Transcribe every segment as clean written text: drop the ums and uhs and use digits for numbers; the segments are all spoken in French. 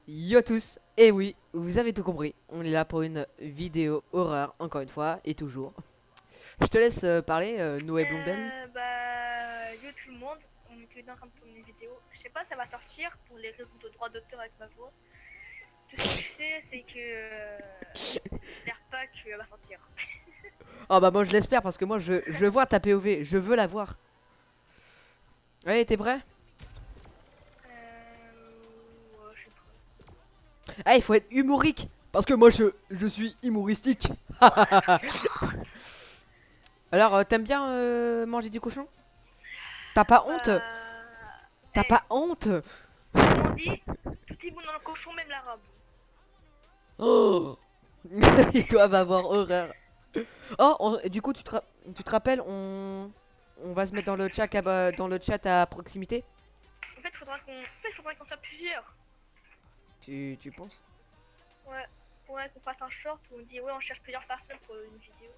Yo tous, et oui, vous avez tout compris, on est là pour une vidéo horreur, encore une fois, et toujours. Je te laisse parler, Noé Blondel. Yo tout le monde, on est tous les deux en train de tourner une vidéo. Je sais pas si ça va sortir pour les raisons de droit d'auteur avec ma voix. Tout ce que je sais, c'est que j'espère pas qu'elle va sortir. Oh bah moi je l'espère parce que moi je vois ta POV, je veux la voir. Allez, t'es prêt? Ouais, je sais pas. Ah, il faut être humorique, parce que moi je suis humoristique. Alors, t'aimes bien manger du cochon? T'as pas honte? T'as Eh, pas honte? comme on dit, tout est bon dans le cochon, même l'arabe. Oh. Ils doivent avoir horreur. Oh, du coup, tu te rappelles, on va se mettre dans le chat dans le chat à proximité. En fait, faudrait qu'on soit plusieurs. Tu penses? Ouais, ouais, qu'on fasse un short où on dit ouais, on cherche plusieurs personnes pour une vidéo.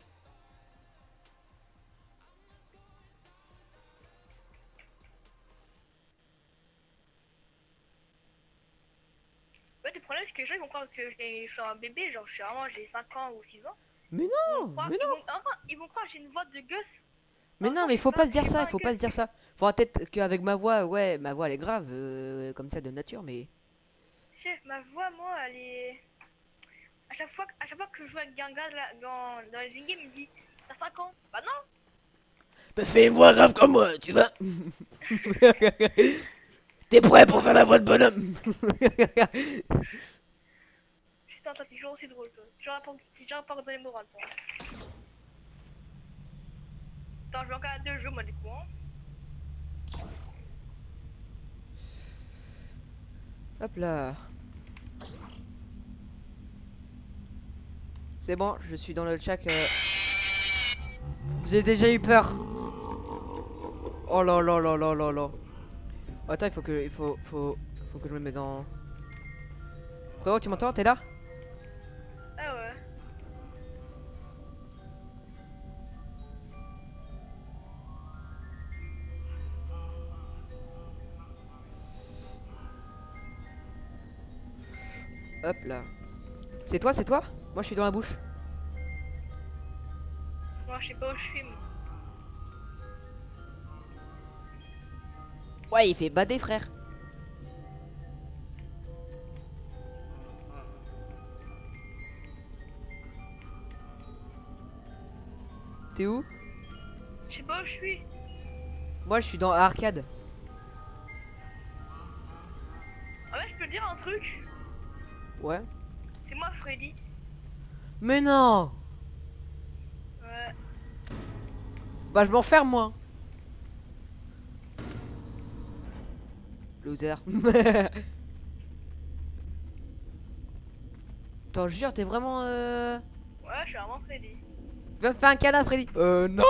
Ouais, le problème, c'est que les gens ils vont croire que je suis un bébé, genre j'ai 5 ans ou 6 ans. Mais Ils vont non, croire, mais non, ils vont croire que j'ai une voix de gosse. mais Alors non, non, mais il faut pas se je dire suis ça, pas il un faut pas se gosse. dire ça. Faudra peut-être qu'avec ma voix, ouais, ma voix elle est grave, comme ça de nature, mais. Chef, ma voix, moi, elle est. À chaque fois que je joue avec un gars dans les games, il me dit t'as 5 ans. Bah non. Bah fais une voix grave comme moi, tu vois. T'es prêt pour faire la voix de bonhomme? Putain, toi, t'es toujours aussi drôle, toi. T'es déjà pas redonné moral, toi. Attends, je vais encore à 2 jeux, moi, du coup. Hein. Hop là. C'est bon, je suis dans le chat. J'ai déjà eu peur. Oh là là là là là là. Attends, faut que je me mette dans. Frérot, tu m'entends? T'es là? Ah ouais. Hop là. C'est toi, c'est toi? Moi je suis dans la bouche. Moi, je sais pas où je suis, moi. Ouais, il fait bader, frère. T'es où? Je sais pas où je suis. Moi je suis dans arcade. Ah ouais, je peux te dire un truc. Ouais. C'est moi, Freddy. Mais non. Ouais. Bah je m'enferme moi. Loser. T'en jure, t'es vraiment Ouais, je suis vraiment Freddy. Va faire un câlin, Freddy. Non.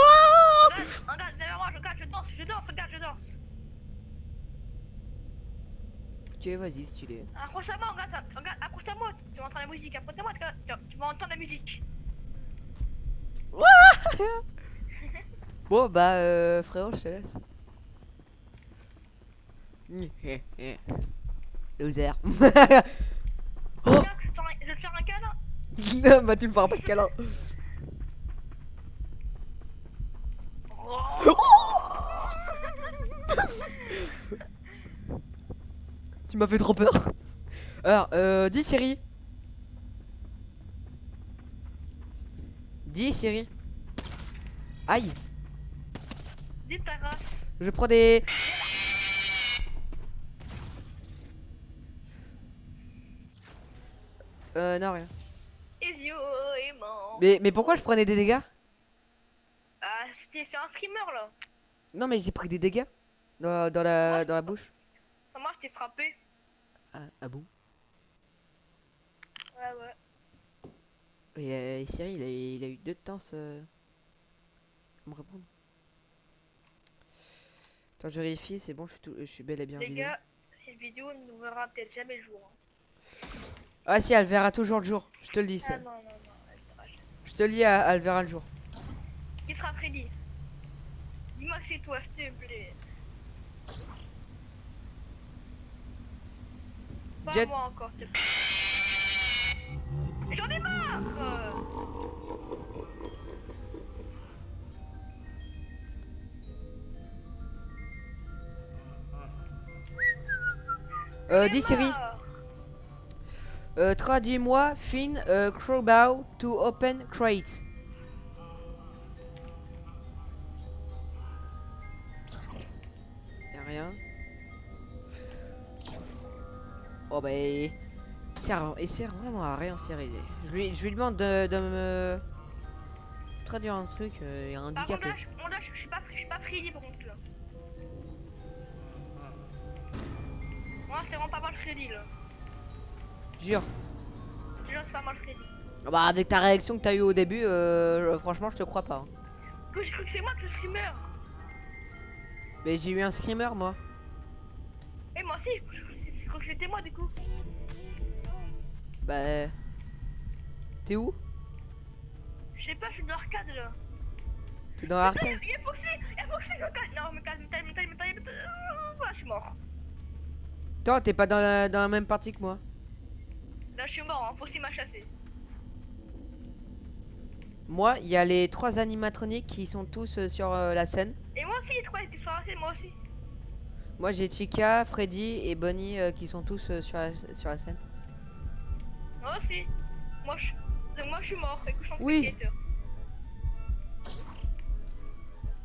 Regarde, derrière moi, regarde, je danse. Ok, vas-y, stylé. Accroche-toi-moi, regarde, accroche-toi-moi. Tu vas entendre la musique, accroche-toi-moi, tu vas entendre la musique. Bon bah frérot, je te laisse. Loser. Oh. Viens, je vais te faire un câlin. Non, bah tu me feras pas de câlin. Tu m'as fait trop peur. Alors, dis Siri. Dis Siri. Aïe. Dis ta race. Je prends des. Non, rien. Ezio aimant. Mais pourquoi je prenais des dégâts? Ah, c'est un streamer là. Non, mais j'ai pris des dégâts Moi, dans la bouche. moi, je t'ai frappé. Ah bon? Ouais, ouais. Et Siri, il a eu 2 temps à me répondre. Attends, je vérifie, c'est bon, je suis bel et bien en Les vidéo. gars, cette vidéo ne verra peut-être jamais le jour. Hein. Ah si, elle verra toujours le jour. Je te le dis ça. Ah non, non, non, elle verra jamais. Je te le dis, elle verra le jour. Qui sera Freddy? Dis-moi que c'est toi, s'il te plaît. Pas Jet. moi encore, s'il te plaît. J'en ai marre. Dis Siri. Traduis-moi Finn crowbar to open crate. Y'a rien. Oh bah il sert vraiment à rien Siri. Je lui demande de me traduire un truc, il est Par contre, handicapé. là, je suis pas Freddy par contre là. Moi, c'est vraiment pas mal Freddy là. Jure. Déjà, c'est pas mal Freddy. Ah bah avec ta réaction que t'as eu au début, franchement je te crois pas. Hein. Que je crois que c'est moi le streamer. Mais j'ai eu un screamer moi. Et moi aussi, je crois que c'était moi du coup. Bah... T'es où? Je sais pas, je suis dans l'arcade là. T'es dans l'arcade? Il y a Foxy, non, me calme. Voilà, je suis mort. Toi t'es pas dans la même partie que moi. Là, je suis mort, hein. Foxy m'a chassé. Moi, il y a les 3 animatroniques qui sont tous sur la scène. Et moi aussi, les trois étaient sur la scène, moi aussi. Moi j'ai Chica, Freddy et Bonnie qui sont tous sur la scène. Moi aussi. Moi, je suis mort. Et que je suis en Oui. spectateur.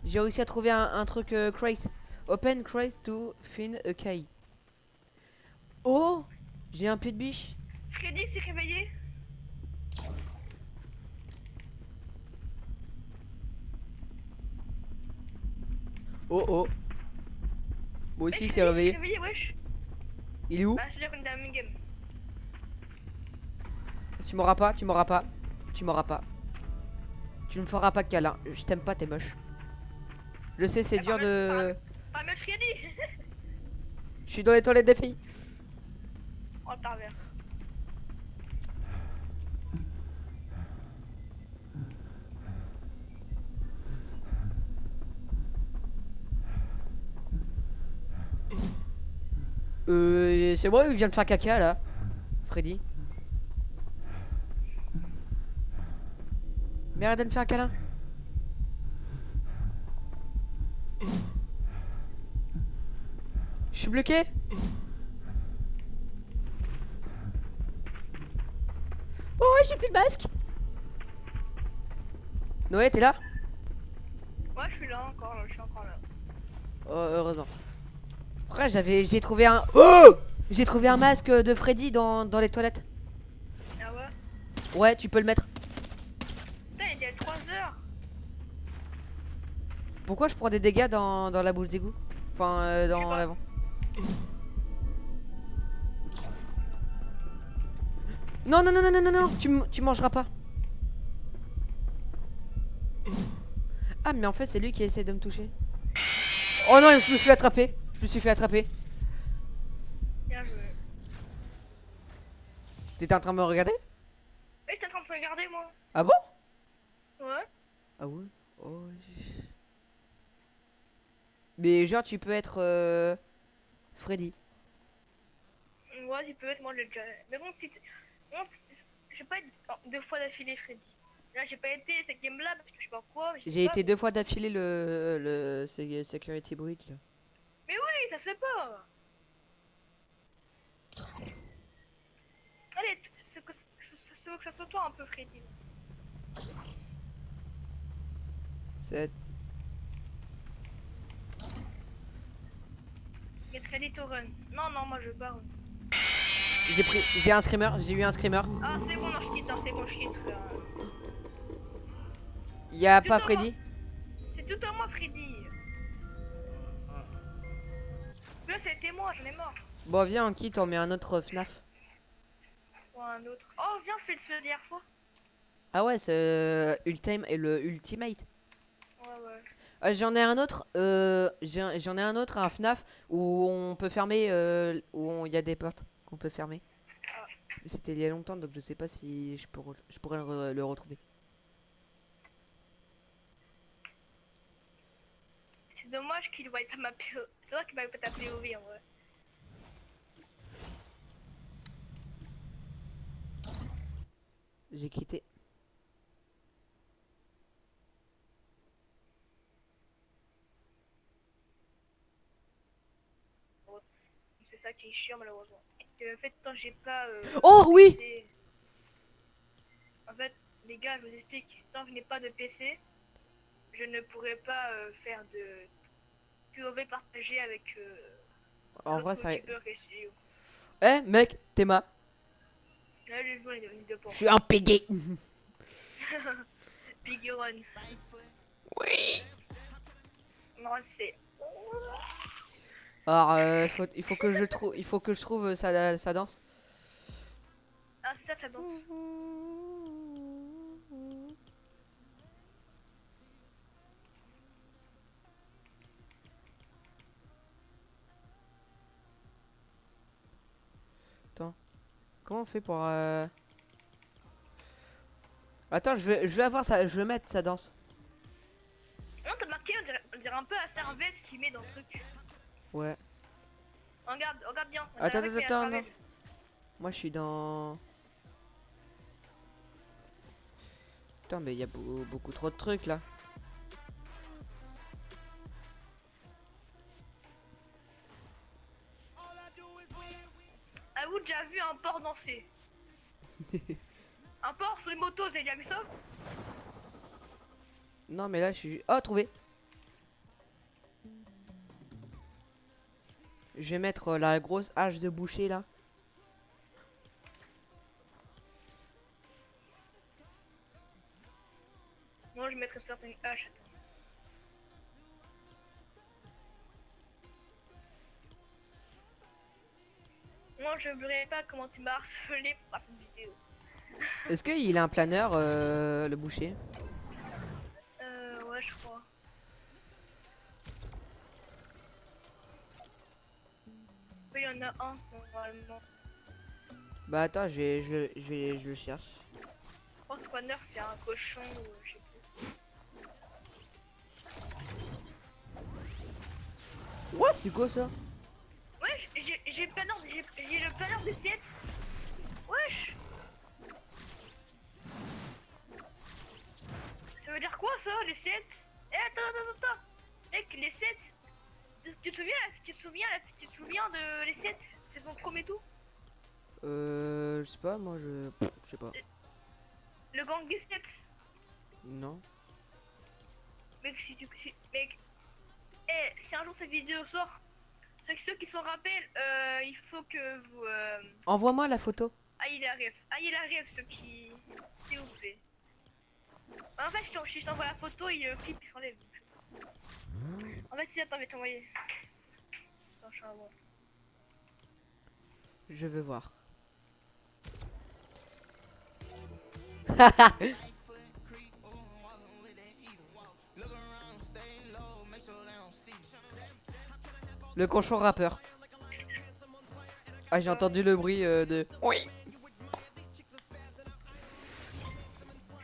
J'ai réussi à trouver un truc crate. Open crate to find a key. Oh, j'ai un pied de biche. Freddy s'est réveillé. Oh oh. Moi aussi il s'est Freddy réveillé. réveillé, wesh. Il est où? Bah, je veux dire qu'on est dans la même game. Tu m'auras pas, tu m'auras pas. Tu m'auras pas. Tu me feras pas de câlin. Je t'aime pas, t'es moche. Je sais, c'est dur de... Pas mieux Freddy. Je suis dans les toilettes des filles. Oh, pervers. C'est moi qui viens de faire caca là, Freddy. Mais arrête de me faire un câlin. Je suis bloqué. Oh ouais, j'ai plus de masque. Noé, t'es là? Ouais, je suis là encore, là. Je suis encore là. Oh, heureusement. Après, j'ai trouvé un... Oh, j'ai trouvé un masque de Freddy dans les toilettes. Ah ouais? Ouais, tu peux le mettre. Putain, il était à 3 heures. Pourquoi je prends des dégâts dans la bouche d'égout? Enfin, Je sais dans pas. l'avant. Non, non, non, non, non, non, non, tu mangeras pas. Ah, mais en fait, c'est lui qui essaie de me toucher. Oh non, je me suis fait attraper. Je me suis fait attraper. Bien joué. T'étais en train de me regarder? Eh, j'étais en train de te regarder, moi. Ah bon? Ouais. Ah ouais? Oh. Mais genre, tu peux être Freddy. Ouais, tu peux être, moi, je l'ai déjà. Mais bon, si. Bon, j'ai pas été 2 fois d'affilée, Freddy. Là, j'ai pas été cette game-là parce que je sais pas quoi. J'ai été 2 fois d'affilée le Security Breach là. Mais oui, ça se fait pas. Allez, c'est que ça soit toi un peu, Freddy. 7. Get ready to run. Non, non, moi je pars. J'ai un screamer, j'ai eu un screamer. Ah, c'est bon, non, je quitte, non, c'est bon, je quitte. Y a pas Tout Freddy? C'est tout à moi, Freddy. Là, c'était moi, j'en ai marre. Bon, viens, on quitte, on met un autre FNAF. Ou un autre. Oh, viens, fais le dernière fois. Ah ouais, c'est le Ultimate. Ouais, ouais. J'en ai un autre, j'en ai un autre, un FNAF où on peut fermer, où il y a des portes qu'on peut fermer. Ah. C'était il y a longtemps, donc je sais pas si je pourrais le retrouver. C'est dommage qu'il voit pas ma PO. C'est vrai qu'il va pas ta POV en vrai. J'ai quitté. C'est ça qui est chiant malheureusement. En fait, quand j'ai pas. Oh oui! PC, en fait, les gars, je vous explique. Tant que je n'ai pas de PC, je ne pourrais pas faire de POV partagé avec En l'autre vrai, ça. youtubeur que je suis. Eh, mec, t'es ma. Là, le jeu, il est de Je suis un pégé. Piguron. Oui. Non, c'est. Alors, il faut que je trouve, sa danse. Ah, c'est ça, ça danse. Attends, comment on fait pour Attends, je vais avoir ça, je vais mettre sa danse. Non, t'as marqué, on dirait un peu à Cervelle ce qu'il met dans le truc. Ouais. Regarde bien. On Attends, dirait attends, qu'il y a attends, non. Cervelle. Moi, je suis dans. Putain, mais il y a beaucoup trop de trucs là. Avez-vous déjà vu un porc danser? Un porc sur les motos, vous avez déjà vu ça? Non, mais là, je suis. Oh, trouvé. Je vais mettre la grosse hache de boucher là. Moi, je mettrais certaines haches. Attends. Moi, je ne verrai pas comment tu m'as harcelé pour faire une vidéo. Est-ce qu'il a un planeur, le boucher? Ouais, je crois. Oui, il y en a un, normalement. Bah attends, je le cherche. Je crois que Spanner, c'est un cochon ou je sais plus. Ouais, c'est quoi ça? Wesh, j'ai le planeur, j'ai le planeur de 7. Wesh. Ça veut dire quoi ça, les 7? Eh, attends. Mec, les 7. Tu te souviens, tu te souviens de les 7? C'est son premier tout. Je sais pas, moi je sais pas. Le gang des 7. Non. Mec, mec. Eh, si un jour cette vidéo sort, ceux qui s'en rappellent, il faut que vous Envoie-moi la photo. ayez la rêve, ceux qui. S'il vous plaît. En fait, je t'envoie la photo et le clip il s'enlève. En fait, si, attends, je vais t'envoyer. Attends, je suis un bon. Je veux voir. Le cochon rappeur. Ah, j'ai entendu le bruit de. Oui.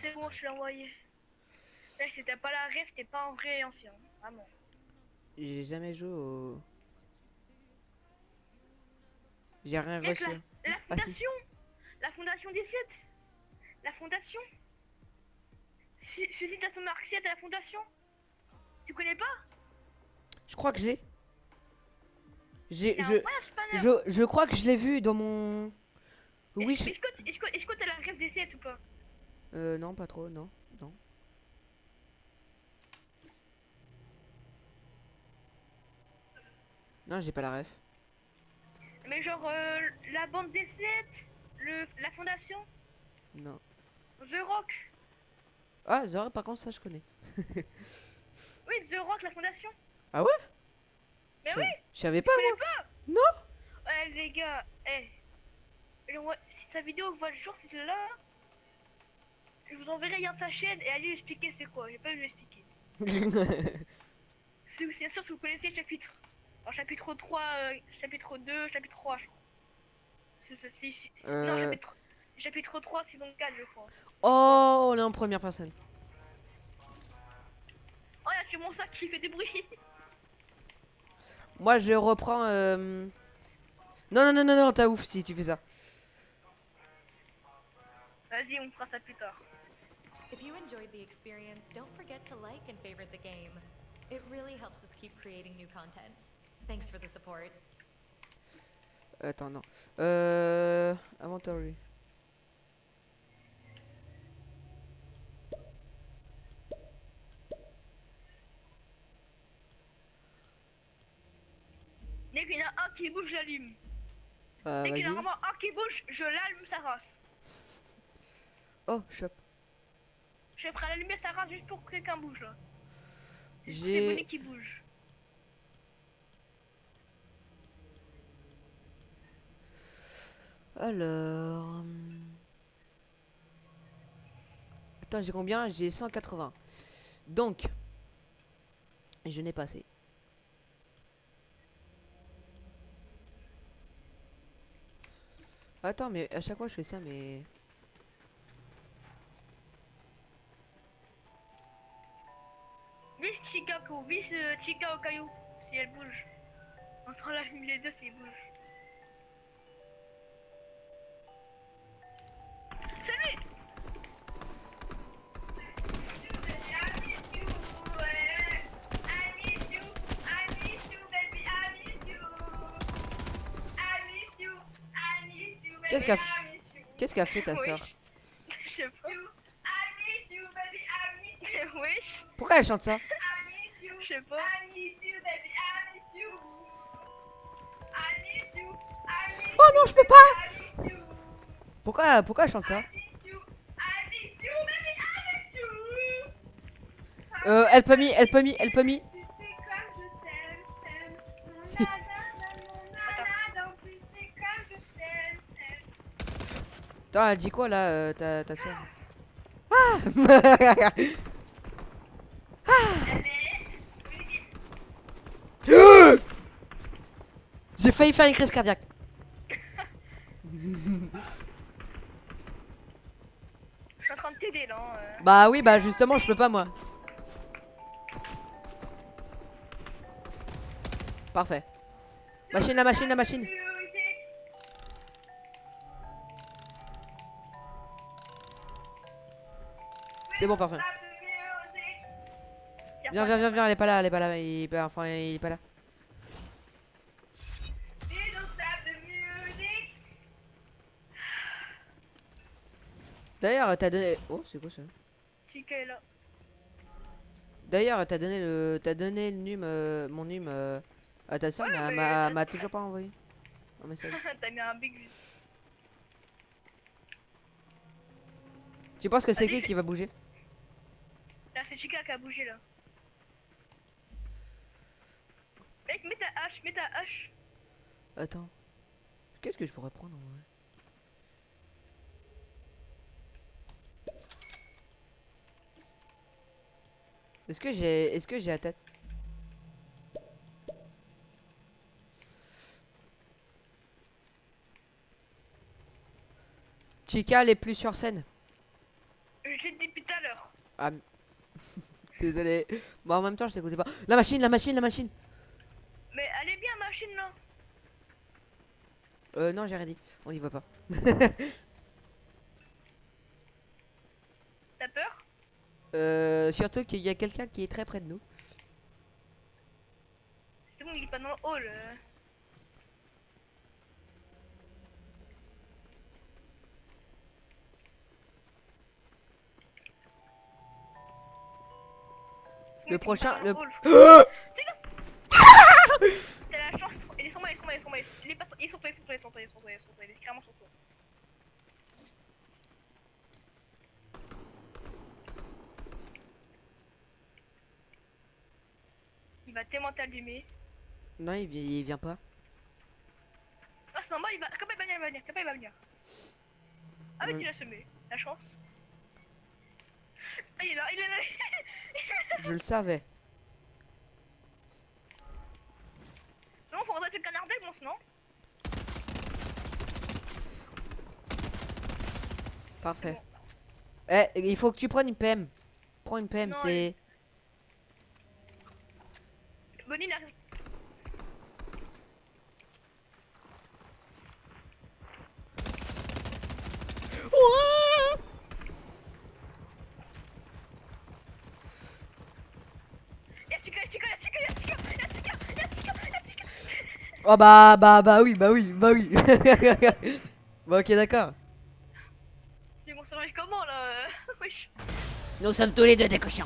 C'est bon, je l'ai envoyé. Là, si t'as pas la rêve, t'es pas un vrai ancien. Vraiment. J'ai jamais joué au. J'ai rien Mec, reçu. la Ah si. fondation. La fondation des 7. La fondation. Citation marxienne à la fondation. Tu connais pas? Je crois que j'ai. J'ai. C'est incroyable, Spanner. Je crois que je l'ai vu dans mon. Oui, je. Est-ce que t'as la rêve des 7 ou pas? Non, pas trop, non. Non. Non, j'ai pas la ref. Mais genre, la bande des 7, la fondation, Non. The Rock. Ah, Zora, par contre, ça je connais. Oui, The Rock, la fondation. Ah ouais? Mais Je- oui, Je savais pas, tu connais moi. pas? Non. Ouais, les gars, si sa vidéo voit le jour, c'est là. Je vous enverrai lien de sa chaîne et allez lui expliquer c'est quoi. J'ai pas eu lui expliquer. Bien sûr, si vous connaissez le chapitre. Alors, chapitre 3, chapitre 2, chapitre 3, je crois. Non, chapitre 3, c'est donc 4, je crois. Oh, on est en première personne. Oh, y'a que mon sac qui fait des bruits. Moi, je reprends. Non, t'as ouf si tu fais ça. Vas-y, on fera ça plus tard. If you enjoyed the experience, don't forget to like and favorite the game. It really helps us keep creating new content. Thanks for the support. Attends, non. Inventory. Dès qu'il y en a un qui bouge, j'allume. Dès qu'il y en a Vas-y. vraiment un qui bouge, je l'allume sa race. Oh, shop. Je suis prêt à l'allumer sa race juste pour que quelqu'un bouge là. C'est J'ai... Bonnie qui bouge. Alors... Attends, j'ai combien? J'ai 180. Donc... Je n'ai pas assez. Attends, mais à chaque fois je fais ça, mais... Vise Chicago, vise Chica au caillou. Si elle bouge. On s'en l'allume les deux s'ils bougent. C'est lui! Qu'est-ce qu'a fait ta Oui. soeur? Je sais pas. Wesh. Pourquoi elle chante ça? Je sais pas. Oh non, je peux pas! Pourquoi elle chante ça? Elle peut mis, elle peut mis, elle peut mis. Attends, elle dit quoi là, ta soeur? Ah! J'ai failli faire une crise cardiaque. Je suis en train de t'aider là. Bah oui, bah justement, je peux pas moi. Parfait. Machine, la machine, la machine. C'est bon, parfait. Viens, viens, viens, viens, elle est pas là, elle est pas là, enfin, il est pas là. D'ailleurs, t'as donné... Oh, c'est quoi ça? Chica est là. D'ailleurs, t'as donné le num, mon num à ta soeur, Ouais, mais elle mais m'a toujours pas envoyé un message. T'as mis un big view. Tu penses que c'est qui va bouger? Là, c'est Chica qui a bougé là. Mec, mets ta hache, mets ta hache. Attends. Qu'est-ce que je pourrais prendre en vrai? Est-ce que j'ai la tête? Chica, elle est plus sur scène. Je l'ai dit depuis tout à l'heure. Ah, désolé. Bon, en même temps, je t'écoutais pas. La machine, la machine, la machine. Mais elle est bien, machine là. Non, j'ai rien dit. On y va pas. T'as peur? Surtout qu'il y a quelqu'un qui est très près de nous. C'est bon, il est pas dans le hall. Le prochain, le... C'est la chance. Il est sur moi, il est sur moi, il est sur moi. Il est pas sur... Il est sur toi, il est sur toi, il est sur toi, il est sur toi, il est sur toi. Il est clairement sur toi. Il va tellement t'allumer. Non, il vient pas. Ah, c'est normal, il va. Comment il va venir, il va venir, comment il va venir. Ah, mais Ouais. tu l'as semé. La chance. Ah, il est là, il est là. Je le savais. Non, faut rentrer le canard d'aigle, mon sinon. Parfait. Eh, il faut que tu prennes une PM. Prends une PM, Non, c'est... Bonnie, il arrive. Oh bah oui, bah oui, bah oui. Bah ok, d'accord. Ils vont survivre comment là Wesh. Nous sommes tous les deux des cochons.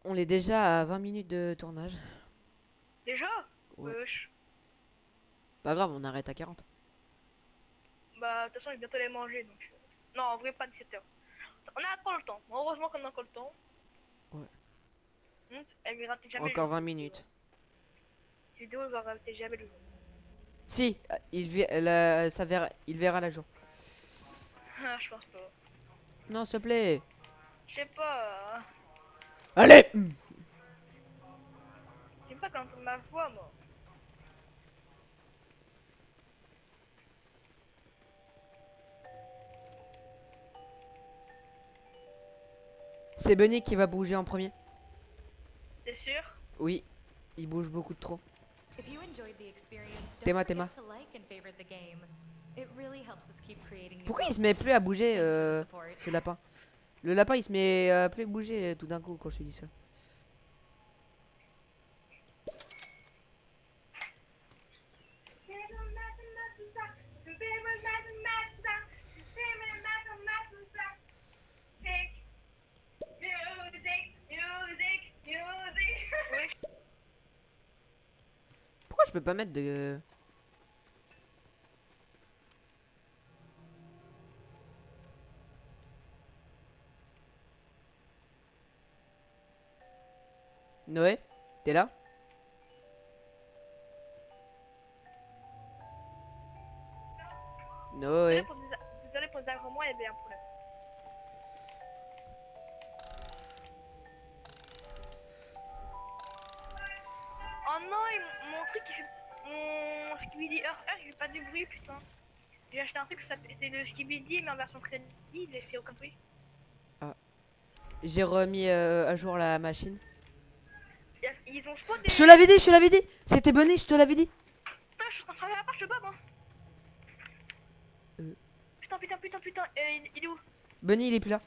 On est déjà à 20 minutes de tournage. Déjà Ouais. Wesh. Pas grave, on arrête à 40. Bah, de toute façon, il est bientôt les manger donc. Non, en vrai, pas 17h. On a encore le temps. Heureusement qu'on a encore le temps. Ouais. Elle va rater jamais Encore le 20 jour. minutes. Cette vidéo, elle va rater jamais le jour. Si, il verra la jour. Ah, je pense pas. Non, s'il te plaît. Je sais pas. Allez. J'aime pas quand on entend ma voix, moi. C'est Bunny qui va bouger en premier. T'es sûr? Oui, il bouge beaucoup de trop. If you enjoyed the experience, don't Théma, forget Théma. to like and favorite the game. It really helps us keep creating new Pourquoi il se content. met plus à bouger, Thanks for the support. ce lapin? Le lapin, il se met plus à bouger tout d'un coup quand je te dis ça. Pourquoi je peux pas mettre de... Noé, t'es là? Noé. Désolé pour les agréments, il y avait un problème. Oh non, mon truc il fait. Mon Skibidi Earth, il fait pas de bruit, putain. J'ai acheté un truc, c'est le Skibidi, mais en version crédit, il fait aucun bruit. J'ai remis à jour la machine. Ils ont spawn des. Je te l'avais dit, je te l'avais dit. C'était Bunny, je te l'avais dit. Putain, je suis en train de travailler à part, je te bats, moi. Putain, il est où? Bunny, il est plus là.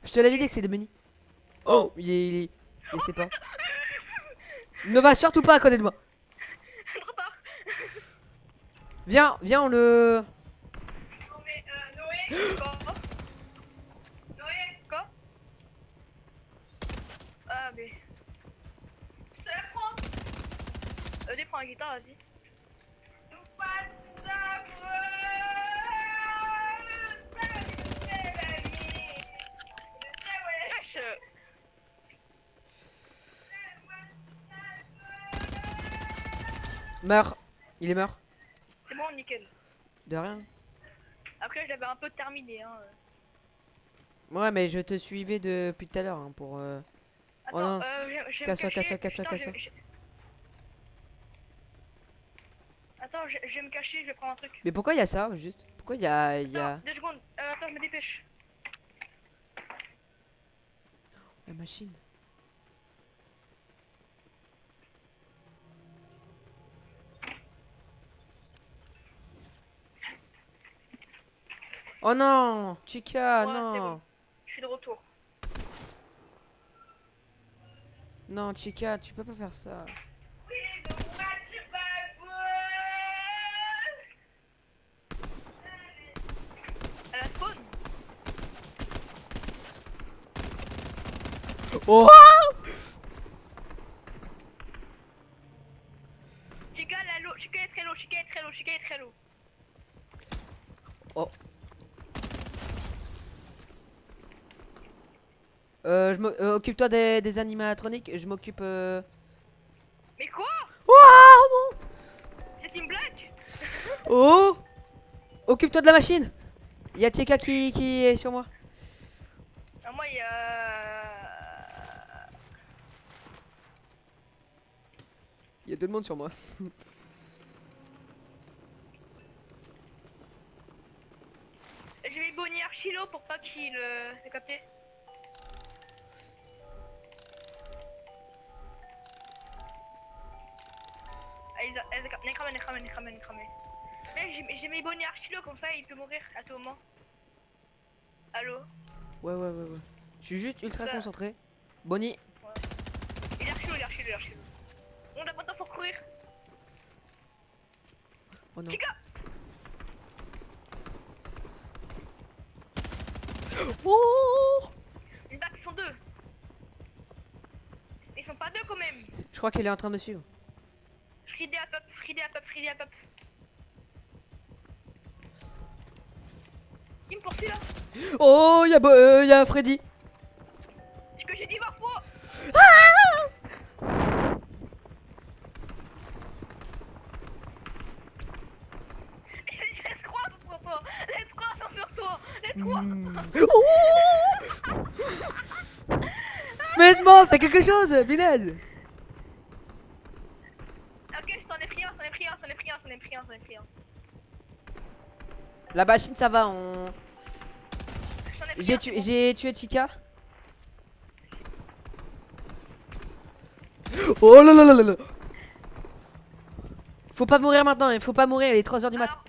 Je te l'avais dit que c'était Bunny. Oh, il sait pas. Ne va surtout pas à côté de moi. Trop tard. Viens, on le... Non mais Noé, quoi? Noé, quoi? Ah mais... Ça la prend. Prends la guitare, vas-y. Wesh. Meurs. Il est mort. C'est bon, nickel. De rien. Après, je l'avais un peu terminé, hein. Ouais, mais je te suivais depuis tout à l'heure hein, pour... Oh non. Attends, je vais me Casse-toi, cacher. casse-toi, Putain, casse-toi. Attends, je vais me cacher, je vais prendre un truc. Mais pourquoi il y a ça, juste? Pourquoi il y a... Attends, 2 secondes. Attends, je me dépêche. La machine. Oh non, Chica, Ouais, c'est non. bon. Je suis de retour. Non, Chica, tu peux pas faire ça. À la spawn. Oh Chica, la low. Chica est très low, Chica est très low, Chica est très low. Oh. Occupe-toi des animatroniques, je m'occupe... Mais quoi? Oh non. C'est une blague? Oh. Occupe-toi de la machine. Il y a Chica qui est sur moi. Ah, moi, il y a. Il y a tout le monde sur moi. J'ai mis Bonnie Archilo pour pas qu'il s'est capté. Ah, il cramé. Mais j'ai mis Bonnie Archilo comme ça, il peut mourir à tout moment. Allô? Ouais. Je suis juste ultra Ça. concentré. Bonnie. Il est archi-lourd, il est archi-lourd, il est archi-lourd. On a pas de temps pour courir. Oh non. Chica. Oh, Une bague, ils sont deux. Ils sont pas deux quand même. je crois qu'elle est en train de me suivre. Friday up, Friday up, Friday up. Qui me poursuit là? Oh, y a Freddy. C'est ce que j'ai dit parfois. Let's croire sur toi. Let's croire sur toi. Let's croire. Oh mais Edmond, fais quelque chose, Binez. Ok, je t'en ai pris un, j'en ai pris un, j'en ai pris un, j'en ai pris un, j'en ai pris un. La machine, ça va, on... J'en ai pris un, c'est bon. J'ai tué Chica. Oh là là là là là. Faut pas mourir maintenant, il faut pas mourir, il est 3h du mat. Alors...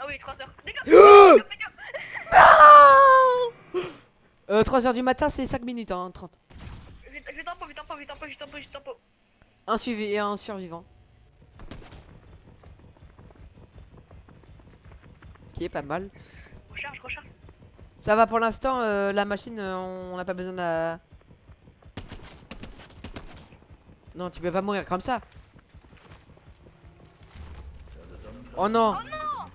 Ah oui, 3 heures. Dégage. Non 3h du matin, c'est 5 minutes, hein, 30. Je tempo, je tempo, je tempo, je tempo, je tempo. Un suivi et un survivant. Qui est pas mal. Recharge, recharge. Ça va pour l'instant, la machine, on n'a pas besoin de la... Non, tu peux pas mourir comme ça. Oh non. Oh non.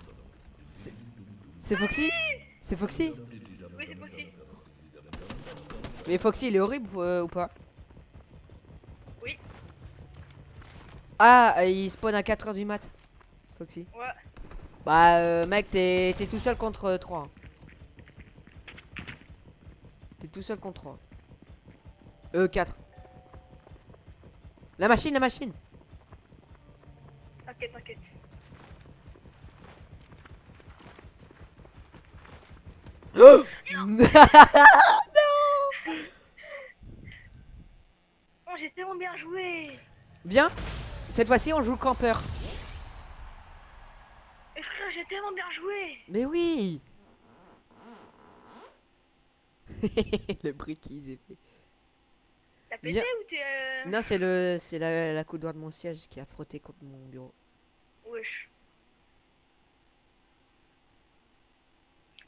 C'est Foxy. C'est Foxy. Oui, c'est possible. Mais Foxy, il est horrible ou pas? Oui. Ah, il spawn à 4h du mat. Foxy. Ouais. Bah, mec, t'es tout seul contre 3. T'es tout seul contre 3. 4. La machine, la machine. T'inquiète, t'inquiète. Oh Oh, j'ai tellement bien joué. Viens. Cette fois-ci, on joue campeur. Et frère, j'ai tellement bien joué. Mais oui. Le bruit qui j'ai fait. T'as pété Viens. ou t'es... Non, c'est la coudoir de mon siège qui a frotté contre mon bureau. Wesh.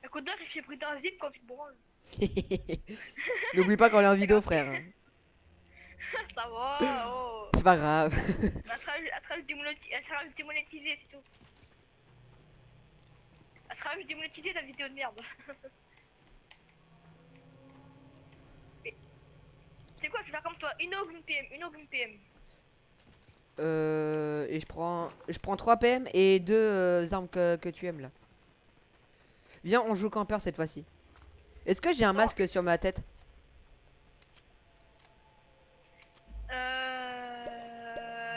La côte d'or, il fait bruit d'un zip quand tu te branles. N'oublie pas qu'on est en vidéo, frère. Ça va, oh. C'est pas grave. Elle sera juste démonétisée, c'est tout. Elle sera juste démonétisée, ta vidéo de merde. Mais, c'est quoi, je vais faire comme toi, une aug, une PM, une aug, une PM. Et je prends 3 PM et 2 armes que tu aimes là. Viens, on joue campeur cette fois-ci. Est-ce que j'ai un masque sur ma tête?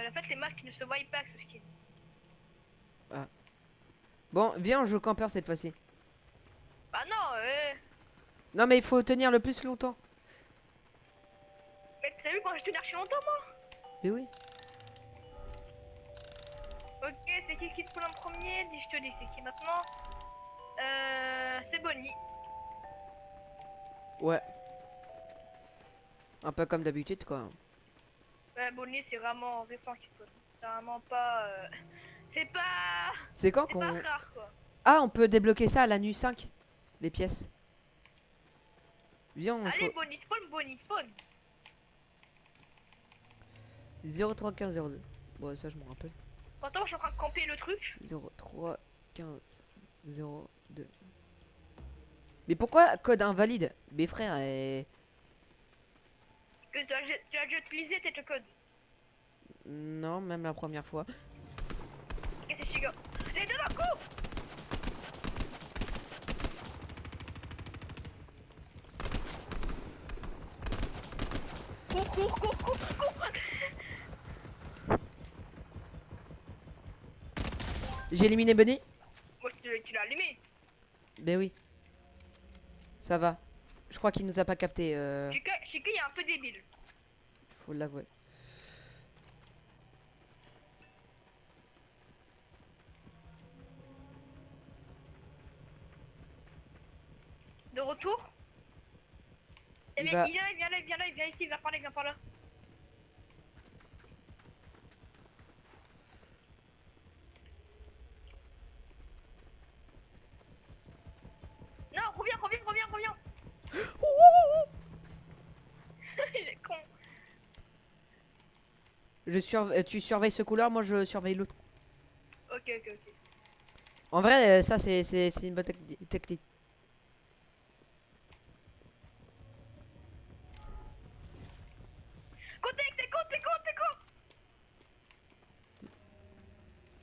En fait, les masques ne se voient pas avec ce skin. Bon, viens, on joue campeur cette fois-ci. Bah non, Non, mais il faut tenir le plus longtemps. mais t'as vu quand j'ai tenu archi longtemps, moi? Mais oui. Ok, c'est qui se prend en premier? Je te dis, c'est qui maintenant? C'est Bonnie. Ouais. Un peu comme d'habitude, quoi. Ouais, Bonnie, c'est vraiment récent qui se pose. C'est vraiment pas... C'est pas... C'est quand C'est qu'on... pas rare, quoi. Ah, on peut débloquer ça à la nuit 5. Les pièces. Viens, on Allez, faut... Bonnie, spawn. 03 15 02. Bon, ça, je me rappelle. Attends, je suis en train de camper le truc. 03 15 02. Mais pourquoi code invalide? Mes frères, Que tu as déjà utilisé tes codes. non, même la première fois. Et c'est Chico. Les deux d'un coup. Cours. J'ai éliminé Bunny. Moi, tu l'as allumé. Ben oui. Ça va. Je crois qu'il nous a pas capté. Chico, il est un peu débile. Faut l'avouer. De retour. Il va... Il vient là, il vient ici, il vient par là, il vient par là. Non, reviens. Il est con. Tu surveilles ce couloir, moi je surveille l'autre. Ok. En vrai, ça c'est une bonne technique. T'es con.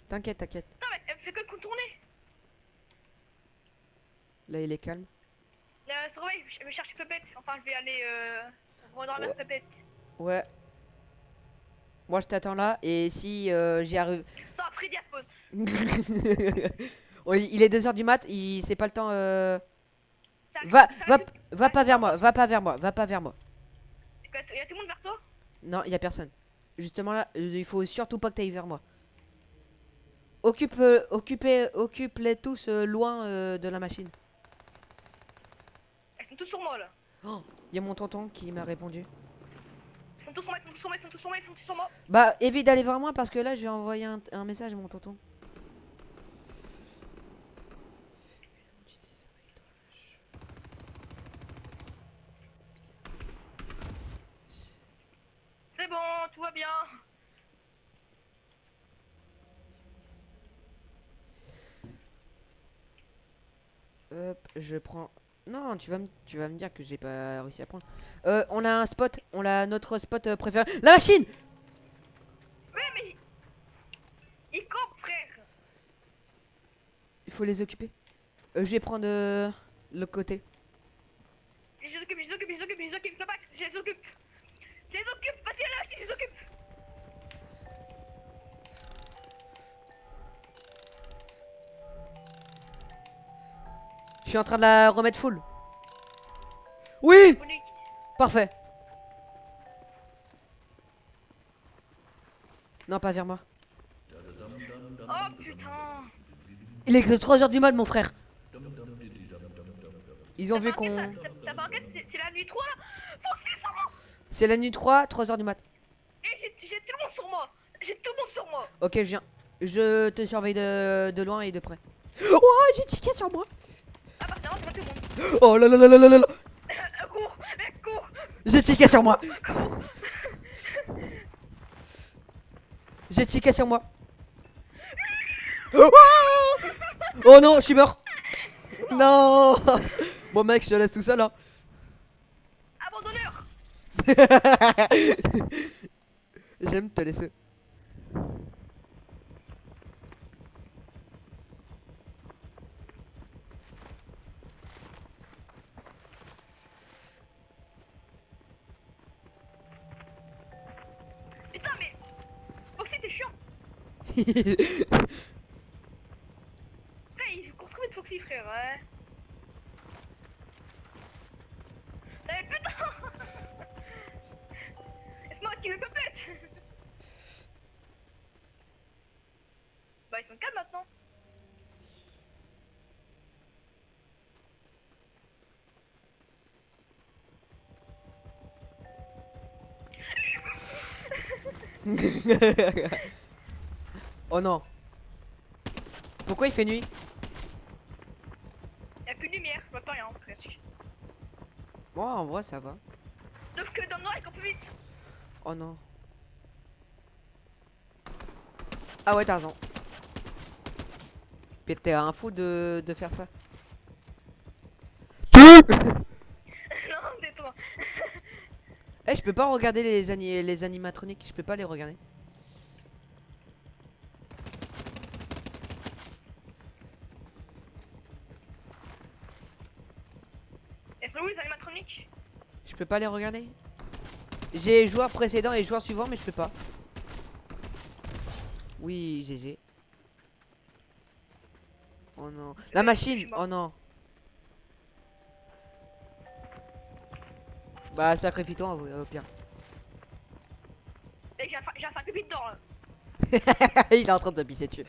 T'inquiète. Non mais elle fait que contourner. Là il est calme. Surveille, je vais chercher Pépette. Enfin, je vais aller redormir Ouais. Pépette. Ouais. Moi je t'attends là et si j'y arrive. Non, Freddy a spawn. Ouais, il est 2 heures du mat, c'est pas le temps. Ça- Va ça- pas vers moi, va pas vers moi. Il y a tout le monde vers toi. Non, il y a personne. Justement là, il faut surtout pas que t'ailles vers moi. Occupe-les tous loin de la machine. Ils sont tous sur moi là. Oh, il y a mon tonton qui m'a répondu. Ils sont tous sur moi. Bah, évite d'aller vers moi parce que là, je vais envoyer un message à mon tonton. C'est bon, tout va bien. Hop, je prends. Non, tu vas me dire que j'ai pas réussi à prendre. On a un spot, on a notre spot préféré. La machine! Ouais, mais. Il campe, frère. Il faut les occuper. Je vais prendre le côté. Je les occupe, le bac, je les occupe. Vas-y, là, je les occupe. Je suis en train de la remettre full. Oui! Monique. Parfait. Non, pas vers moi. Oh putain. Il est que 3 heures du mat, mon frère. Ils ont vu T'as pas qu'on. enquête, t'as pas enquête, c'est la nuit 3 là. Foncez sur moi. C'est la nuit 3 heures du mat. Et j'ai tout le monde sur moi. Ok, je viens. Je te surveille de loin et de près. Oh, j'ai tiqué sur moi. Ah bah non, c'est pas tout le monde. Oh là là là là là là. Cours, mec, cours. J'ai tiqué sur moi. J'ai tiqué sur moi. Oh non, je suis mort. Non. Bon mec, je te laisse tout seul hein. Abandonneur. J'aime te laisser. Putain, mais. Foxy, t'es chiant. Frère, il court trop vite, Foxy, frère, ouais. Eh putain. Laisse-moi activer Pépette. Bah, ils sont calmes maintenant. Oh non. Pourquoi il fait nuit? Y'a plus de lumière, je vois pas rien, presque. Bon, en vrai, ça va. Sauf que dans le noir, il court plus vite. Oh non. Ah ouais, t'as raison. Puis t'es un fou de faire ça. Non, t'es trop. Eh, je peux pas regarder les animatroniques. Je peux pas les regarder. Elles sont où les animatroniques? Je peux pas les regarder. J'ai joueur précédent et joueur suivant, mais je peux pas. Oui, GG. Oh non. La machine. Oh non. Bah, sacrifie-toi au pire. Et j'ai un sac de bite dedans là. Il est en train de te pisser dessus.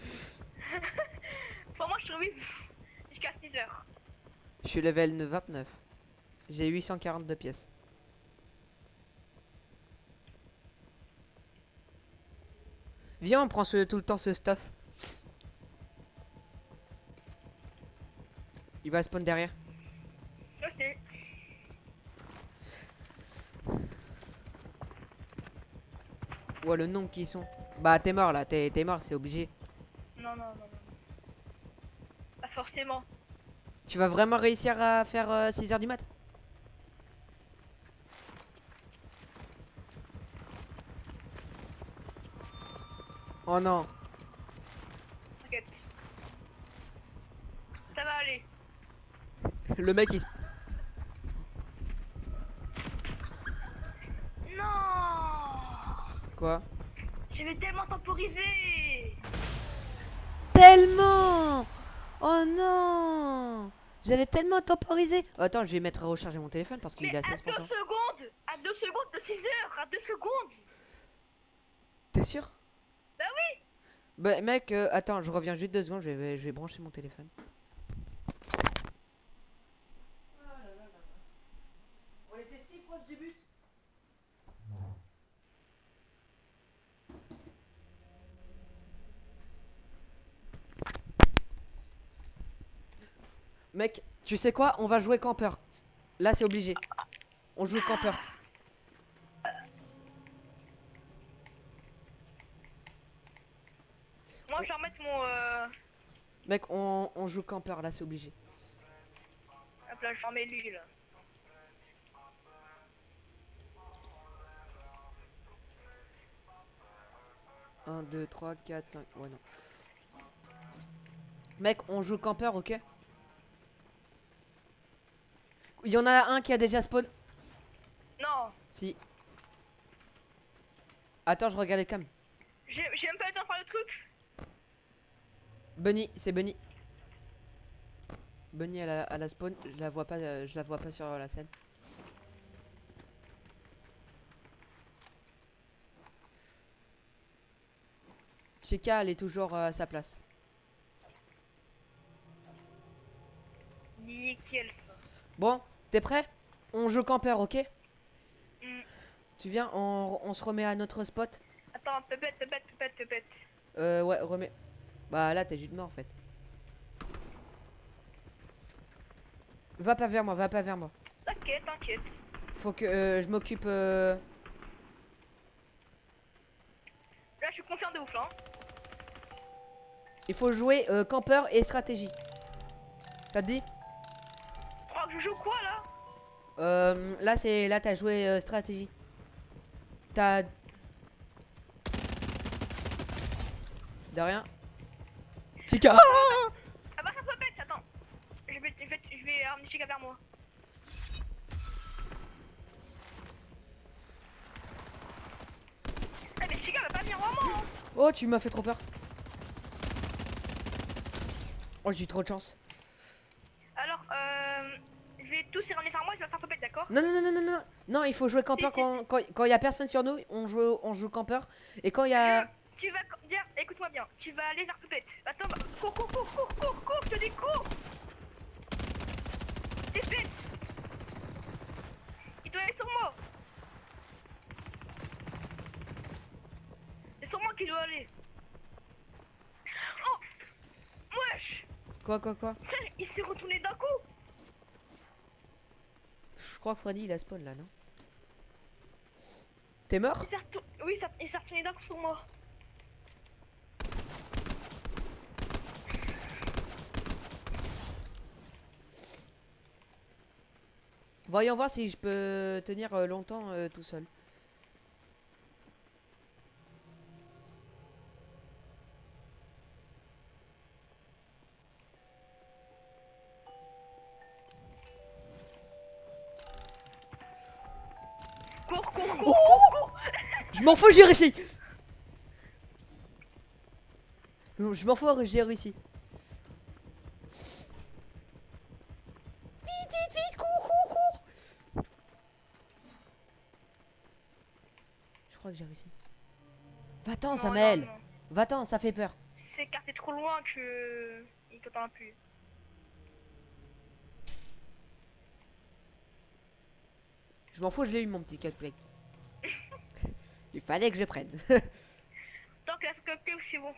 Pour moi, je survis jusqu'à 6 heures. Je suis level 29. J'ai 842 pièces. Viens, on prend tout le temps ce stuff. Il va spawn derrière. Je sais. Ouais, le nombre qu'ils sont. Bah, t'es mort là, t'es mort, c'est obligé. Non, non, non, non. Pas forcément. Tu vas vraiment réussir à faire 6h du mat? Oh non. T'inquiète. Ça va aller. Le mec il se... Non. Quoi? J'avais tellement temporisé. Tellement. Oh non. J'avais tellement temporisé. Attends, je vais mettre à recharger mon téléphone parce qu'il Mais est à à 2 16%. secondes. À 2 secondes de 6 heures. À 2 secondes. T'es sûr? Bah oui. Bah mec, attends, je reviens juste 2 secondes, je vais brancher mon téléphone. On était si proche du but. Mec, tu sais quoi? On va jouer campeur. Là, c'est obligé. On joue campeur. Moi, je vais remettre mon. Mec, on joue campeur, là, c'est obligé. Hop là, je remets lui là. Un, 2, 3, 4, 5. Ouais, non. Mec, on joue campeur, ok? Il y en a un qui a déjà spawn. Non. Si. Attends, je regarde les cams. J'ai même pas le temps de faire le truc. Bunny, c'est Bunny. Bunny à la spawn, je la vois pas sur la scène. Chica, elle est toujours à sa place. Nickel ça. Bon, t'es prêt? On joue campeur, ok? Hmm. Tu viens, on se remet à notre spot. Attends, pépette, pépette, pépette, pépette. Ouais, remets. Bah là, t'es juste mort en fait. Va pas vers moi, va pas vers moi. T'inquiète, t'inquiète. Faut que je m'occupe. Là, je suis confiant de ouf, hein. Il faut jouer campeur et stratégie. Ça te dit? Oh, je joue quoi là? Là t'as joué stratégie. T'as. De rien. Chica. Ah bah ça peut bête, attends. Je vais ramener Chica vers moi. Ah mais Chica va pas venir vraiment, hein. Oh, tu m'as fait trop peur. Oh, j'ai eu trop de chance. Alors, je vais tous y ramener vers moi et ça va faire bête, d'accord? Non, non, non, non, non, non. Non, il faut jouer campeur Si, si. quand y a personne sur nous. On joue campeur. Et quand il y a. Tu vas bien, écoute-moi bien. Tu vas aller vers Poupette. Attends, cours, cours, cours, cours, cours, cours, je te dis cours. T'es bête. Il doit aller sur moi. C'est sur moi qu'il doit aller. Oh, wesh. Quoi? Il s'est retourné d'un coup. Je crois que Freddy il a spawn là, non? T'es mort? Oui, il s'est retourné d'un coup sur moi. Voyons voir si je peux tenir longtemps tout seul. Cours, cours, cours, Oh, cours, cours. je m'en fous, j'ai réussi. Je m'en fous, j'ai réussi. Vite, cours. Je crois que j'ai réussi. Va-t'en, Non, Samuel. non, non. Va-t'en, ça fait peur. C'est écarté trop loin que il t'entend plus. Je m'en fous, je l'ai eu mon petit calculateur. Il fallait que je prenne. Tant que ok, c'est bon.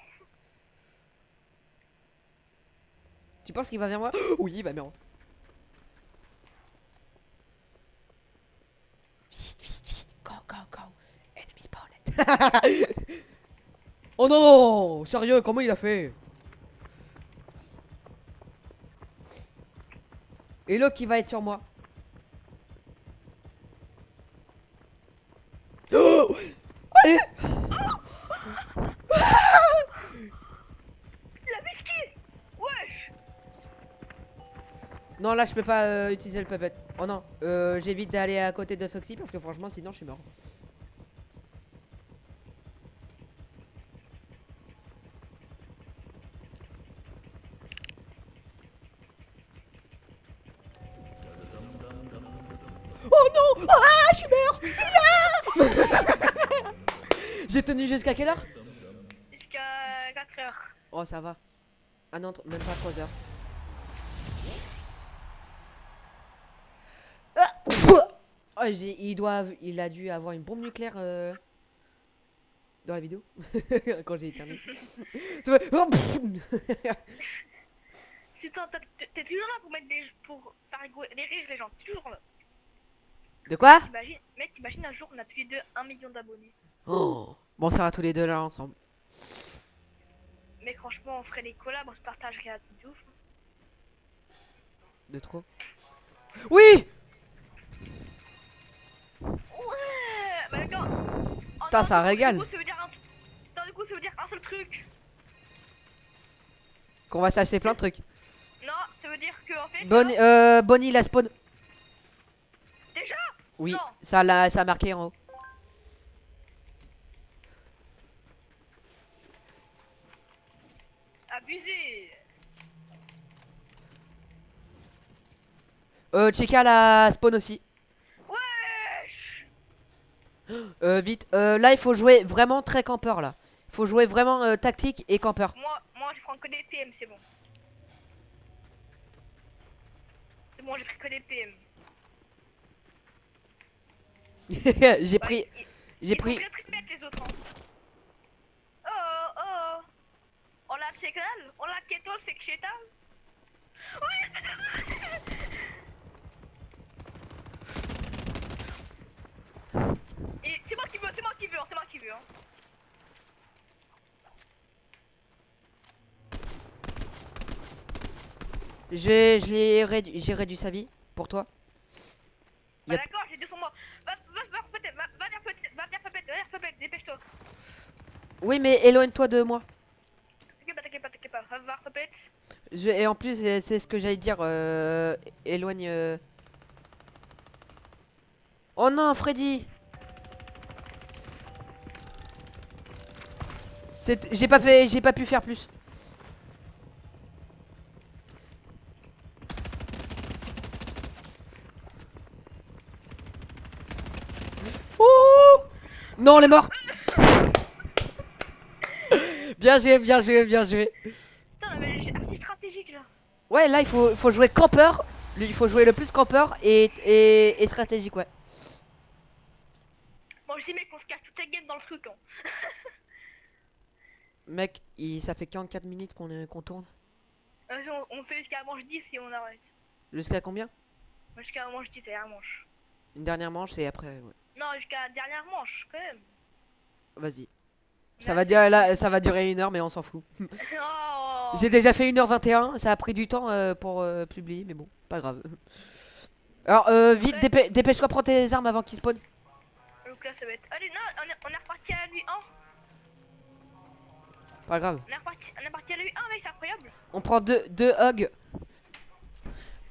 Tu penses qu'il va vers moi? Oui, il va vers moi. Vite, vite, vite. Go, go, go. Enemy spotted. Oh non! Sérieux, comment il a fait? Et l'autre qui va être sur moi. Oh! Allez! La biscuit. Wesh. Non, là je peux pas utiliser le puppet. Oh non, j'évite d'aller à côté de Foxy parce que franchement sinon je suis mort. Oh non! Ah, je suis mort! Ah. J'ai tenu jusqu'à quelle heure? Jusqu'à 4 heures. Oh, ça va. Ah non, même pas 3 heures. Ah. Oh, il a dû avoir une bombe nucléaire dans la vidéo quand j'ai éternué. Ça fait- Oh, Putain, t'es toujours là pour mettre des... pour faire rigoler les rires les gens. T'es toujours là. De quoi? T'imagines, mec, t'imagines un jour on a tous les deux 1 million d'abonnés. Oh. Bon, ça va tous les deux là ensemble. Mais franchement, on ferait des collabs, on se partagerait à de ouf. De trop. Oui! Ouais, bah d'accord. Oh Putain, non, ça régale. Du coup, ça veut dire non, du coup, ça veut dire un seul truc. Qu'on va s'acheter plein de trucs. Non, ça veut dire que en fait. Bonnie la spawn. Déjà. Oui, Non. ça a marqué en haut. Abusé. Cheka la spawn aussi. Wesh. Vite. Là, il faut jouer vraiment très campeur là. Il faut jouer vraiment tactique et campeur. Moi, je prends que des PM, c'est bon. C'est bon, j'ai pris que des PM. J'ai pris. J'ai Ils pris. sont bien pris de mettre les autres. Hein. Oh, oh. On l'a tsegal, on l'a keto, c'est que chez Et c'est moi qui veux, c'est moi qui veux, c'est moi qui veux. Hein. J'ai réduit sa vie pour toi. Bah Yep. d'accord, j'ai deux sur moi. Va vers peut-être, dépêche-toi. Oui, mais éloigne-toi de moi. T'inquiète pas, va vers peut-être. Et en plus, c'est ce que j'allais dire. Éloigne. Oh non, Freddy! J'ai pas pu faire plus. Oh non, on est mort. Bien joué, bien joué, bien joué. Putain, mais j'ai archi stratégique là. Ouais, là, faut jouer campeur. Il faut jouer le plus campeur et stratégique, ouais. Bon, je dis, mec, on se cache toute la game dans le truc. Hein. Mec, ça fait 44 minutes qu'on tourne. On fait jusqu'à la manche 10 et on arrête. Jusqu'à combien? Jusqu'à la manche 10 et la manche. Une dernière manche et après, ouais. Non, jusqu'à la dernière manche, quand même. Vas-y. Ça va durer 1 heure, mais on s'en fout. Oh. J'ai déjà fait 1h21, ça a pris du temps pour publier, mais bon, pas grave. Alors, vite, Ouais. dépêche-toi, prends tes armes avant qu'ils spawnent. Donc là, ça va être. Allez, non, on est reparti à la nuit 1. Pas grave. On est reparti à la nuit 1, mec, c'est incroyable. On prend deux hugs.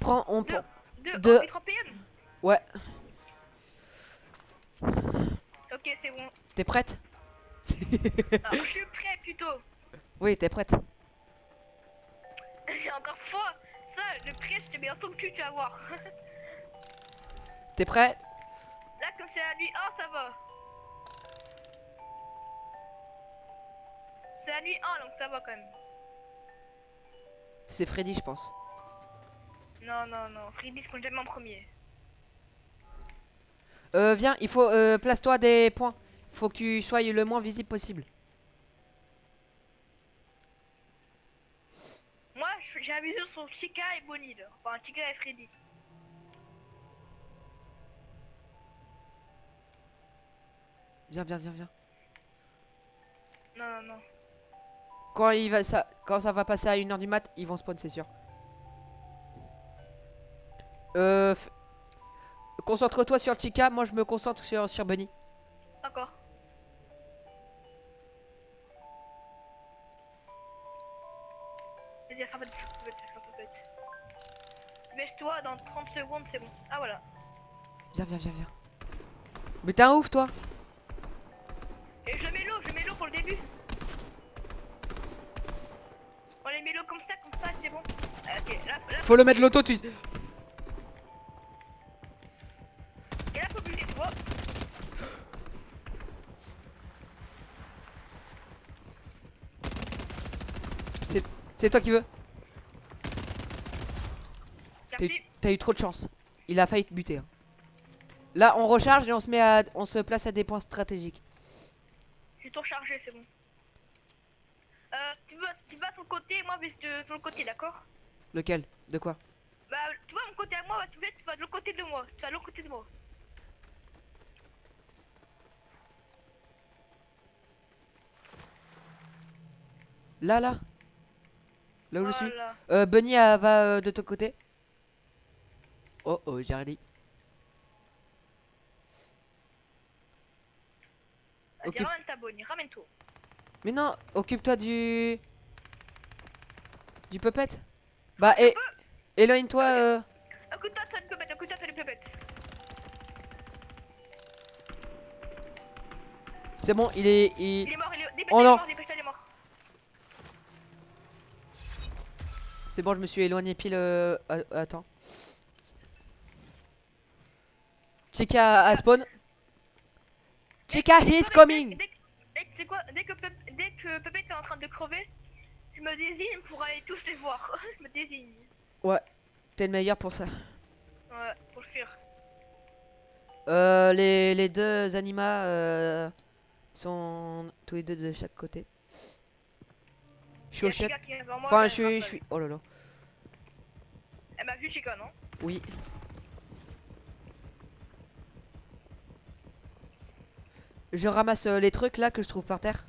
On Deux, prend. deux, deux- et 3 PM. Ouais, Ok, c'est bon. t'es prête? Alors, je suis prêt plutôt. Oui, t'es prête. C'est encore fois. Ça, le prêt, je te mets dans ton cul, tu vas voir. T'es prêt? Là, comme c'est la nuit 1, ça va. C'est la nuit 1, donc ça va quand même. C'est Freddy, je pense. Non, non, non. Freddy se compte jamais en premier. Viens, il faut. Place-toi des points. Faut que tu sois le moins visible possible. j'ai un bisou sur Chica et Bonnie là. Enfin Chica et Freddy. Viens, viens, viens, viens. Non, non, non. Quand ça va passer à 1h du mat, ils vont spawn, c'est sûr. Concentre-toi sur le Chica, moi je me concentre sur Bunny. D'accord. Vas-y, ça va être. Mèche-toi dans 30 secondes, c'est bon. Ah voilà. Viens, viens, viens, viens. Mais t'es un ouf, toi. Et je mets l'eau pour le début. On les met l'eau comme ça, c'est bon. Ok, là, Faut le mettre l'auto, tu... et là, faut bouger, tu vois. C'est toi qui veux. Merci. T'as eu trop de chance. Il a failli te buter. Hein. Là, on recharge et on se place à des points stratégiques. J'ai tout rechargé, c'est bon. Tu vas sur le côté, moi je vais sur le côté, d'accord? Lequel? De quoi? Bah, tu vois mon côté à moi, tu vas de l'autre côté de moi. Tu vas de l'autre côté de moi. Là, là. Là où je suis. Voilà. Bunny va de ton côté. Oh, oh, j'ai dit. Vas-y, Occupe- ramène ta bonne, ramène tout. Mais non, occupe-toi du puppet. Bah, et éloigne-toi. Écoute-toi, t'as une pépette, écoute-toi, t'as une pépette. C'est bon, il est. Il est mort, dépêche-toi, Oh il est non. mort, dépêche-toi, il est mort. C'est bon, je me suis éloigné pile. Attends. Chica a spawn. Chica, he's coming. Tu sais quoi, dès que Pépette est en train de crever, je me désigne pour aller tous les voir. Je me désigne. Ouais, t'es le meilleur pour ça. Ouais, pour le fuir. Les deux animats sont tous les deux de chaque côté. Je suis au chef. Enfin, je suis. Oh là là. Elle m'a vu, Chica, non? Oui. Je ramasse les trucs là que je trouve par terre.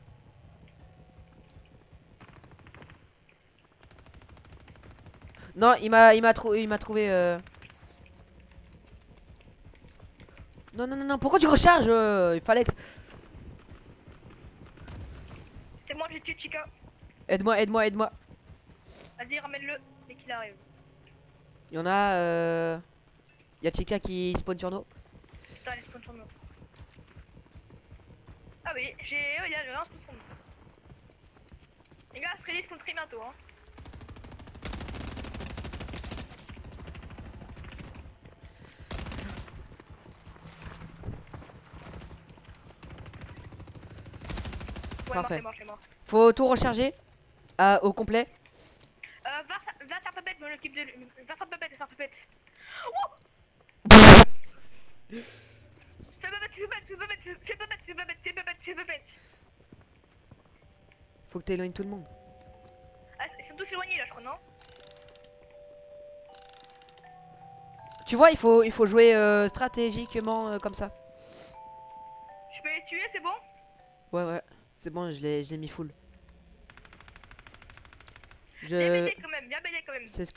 Non, il m'a trouvé. Non, non, non, non. Pourquoi tu recharges? Il fallait que. C'est moi, j'ai tué Chica. Aide-moi, aide-moi, aide-moi. Vas-y, ramène-le dès qu'il arrive. Il y en a. Il y a Chica qui spawn sur nous. Putain, les spawns sur nous. Ah oui, il y a un spawn sur nous. Les gars, Freddy spawn très bientôt, hein. Ouais, Parfait. c'est mort. Faut tout recharger au complet. Va faire Pépette, me l'occupe de lui. Va faire Pépette, Fais Pépette. Faut que t'éloignes tout le monde. Ah, ils sont tous éloignés là, je crois, non? Tu vois, il faut jouer stratégiquement comme ça. Je peux les tuer, c'est bon? Ouais, ouais. C'est bon, je l'ai mis full. Bien BD quand même, bien BD quand même. C'est ce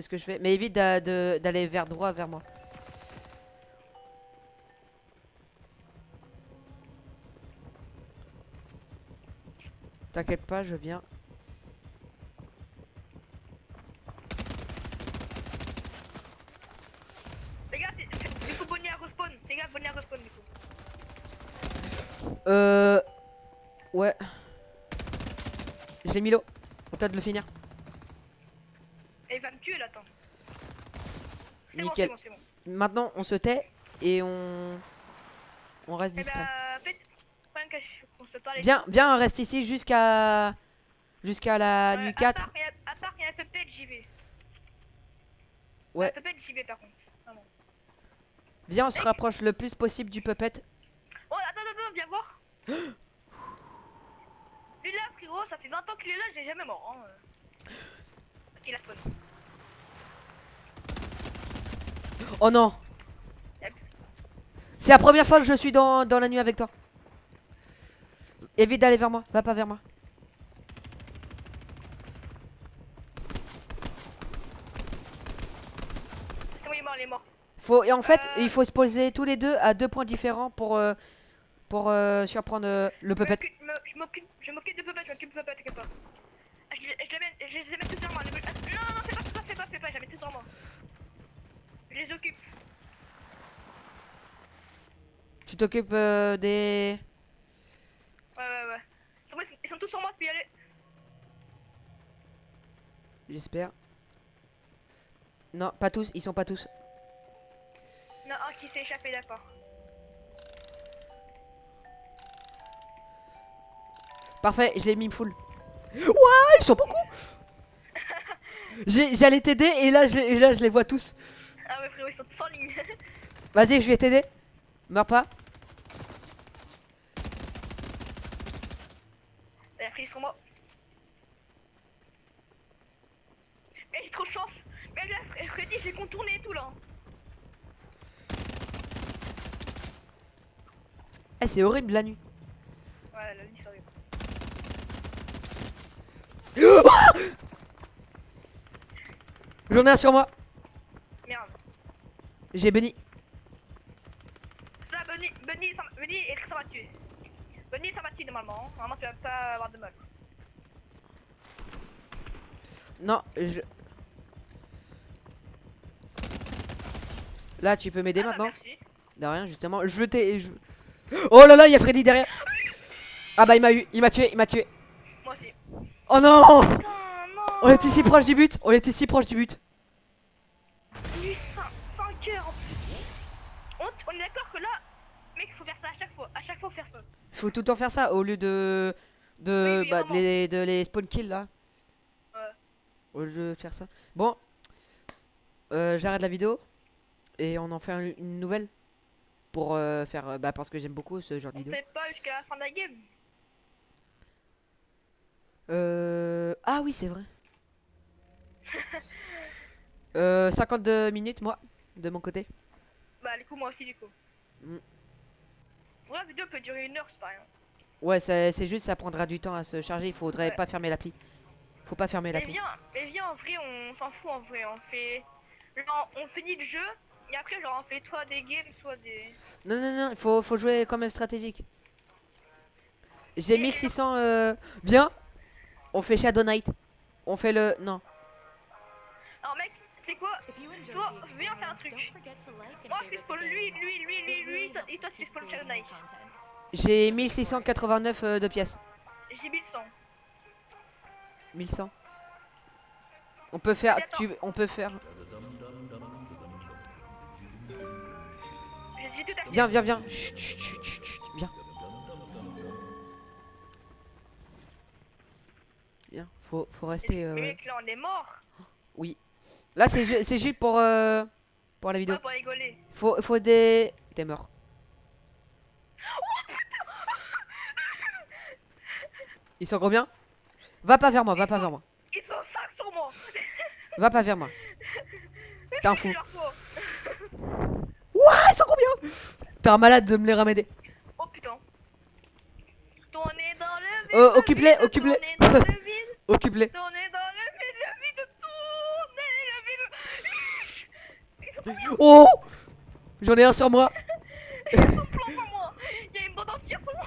que je fais. Mais évite d'aller droit vers moi. T'inquiète pas, je viens. Les gars, du coup, Bonnie a respawn. Les gars, Bonnie a respawn du coup. Ouais. J'ai mis l'eau. On t'a de le finir. Et il va me tuer là, attends. C'est bon, Nickel. c'est bon. Maintenant, on se tait et on reste Eh discret. bah, faites. Qu'on se parle. Viens, on reste ici jusqu'à la nuit 4. À part qu'il y a un Pépette, j'y vais. Ouais. Pépette, j'y vais par contre. Vraiment. Viens, on se rapproche le plus possible du puppet. Oh, attends, viens voir. Lui là, frérot, ça fait 20 ans qu'il est là, je l'ai jamais mort. Hein. Il a spawn. Oh non. C'est la première fois que je suis dans la nuit avec toi. Évite d'aller vers moi, va pas vers moi. C'est bon, il est mort. Et en fait, il faut se poser tous les deux à 2 points différents pour surprendre le puppet. Je m'occupe de Puppet, t'inquiète pas. Ah, je les ai mis tous sur moi. Non, fais pas, j'avais tous sur moi. Je les occupe. Tu t'occupes des... Ouais. C'est bon, ils sont tous sur moi, tu peux y aller. J'espère. Non, pas tous, ils sont pas tous. Non, un qui s'est échappé, d'accord. Parfait, je l'ai mis full. Ouah, ils sont beaucoup. J'allais t'aider et là je les vois tous. Ah ouais, frérot, ils sont tous en ligne. Vas-y, je vais t'aider. Meurs pas. Et après, ils sont morts. Mais j'ai trop de chance. Mais là, Freddy, j'ai contourné et tout là. Eh, c'est horrible la nuit. Ouais, la nuit, c'est horrible. J'en ai un sur moi. Merde. J'ai Benny. Là, Bunny, et ça m'a tué. Bunny, ça m'a tué normalement. Normalement, tu vas pas avoir de mal. Non, Là, tu peux m'aider Ah, bah, maintenant. merci. De rien, justement. Je veux t'aider. Oh là là, il y a Freddy derrière. Ah bah, il m'a eu. Il m'a tué. Moi aussi. Oh non. Putain, non. On était si proche du but. On était si proche du but. Lui, 5 heures en plus. On est d'accord que là, mec, faut faire ça à chaque fois. À chaque fois, faut faire ça. Faut tout le temps faire ça au lieu de Oui, bah, vraiment. de les spawn kill là. Ouais. Au lieu de faire ça. Bon, j'arrête la vidéo et on en fait une nouvelle pour faire bah parce que j'aime beaucoup ce genre de On vidéo. fait pas jusqu'à la fin de la game. Ah oui, c'est vrai. 52 minutes moi de mon côté. Bah, du coup, moi aussi, du coup. Mm. Ouais, la vidéo peut durer 1 heure, c'est pas rien. Ouais, c'est juste ça prendra du temps à se charger. Il faudrait Ouais. pas fermer l'appli. Faut pas fermer Mais l'appli. viens, en vrai, on s'en fout en vrai. Genre, on finit le jeu et après, genre, on fait soit des games, soit des. Non, il faut jouer quand même stratégique. J'ai Et- 1600 bien. On fait Shadow Knight. On fait le non. Alors, mec, c'est quoi? If you enjoyed Soit, the viens faire un experience, truc. don't forget to like and Moi, c'est favorite spawn the lui, game. lui, lui, It lui, really lui, helps et toi, us tu keep spawn Shadow creating Knight. new content. J'ai 1689 de pièces. J'ai 1100. 1100. On peut faire. Attends. On peut faire. J'ai tout activé. Viens. Chut, viens. Viens. Faut rester. Mais mec, là, on est mort. Oui. Là c'est juste pour la vidéo. Pas pour rigoler. Faut des. T'es mort. Ils sont combien? Va pas vers moi. Ils sont 5 sur moi. Va pas vers moi. T'es un fou. Plusieurs fois. Ouah, ils sont combien? T'es un malade de me les ramener. Oh putain. Tournez dans le vide. Occupe-les, le vide, occupe-les. Tournez dans le vide. Occupe-les. Tournez dans le vide, tournez le vide. Ils sont combien? Oh, j'en ai un sur moi. Ils sont plein sur moi. Il y a une bande entière sur moi.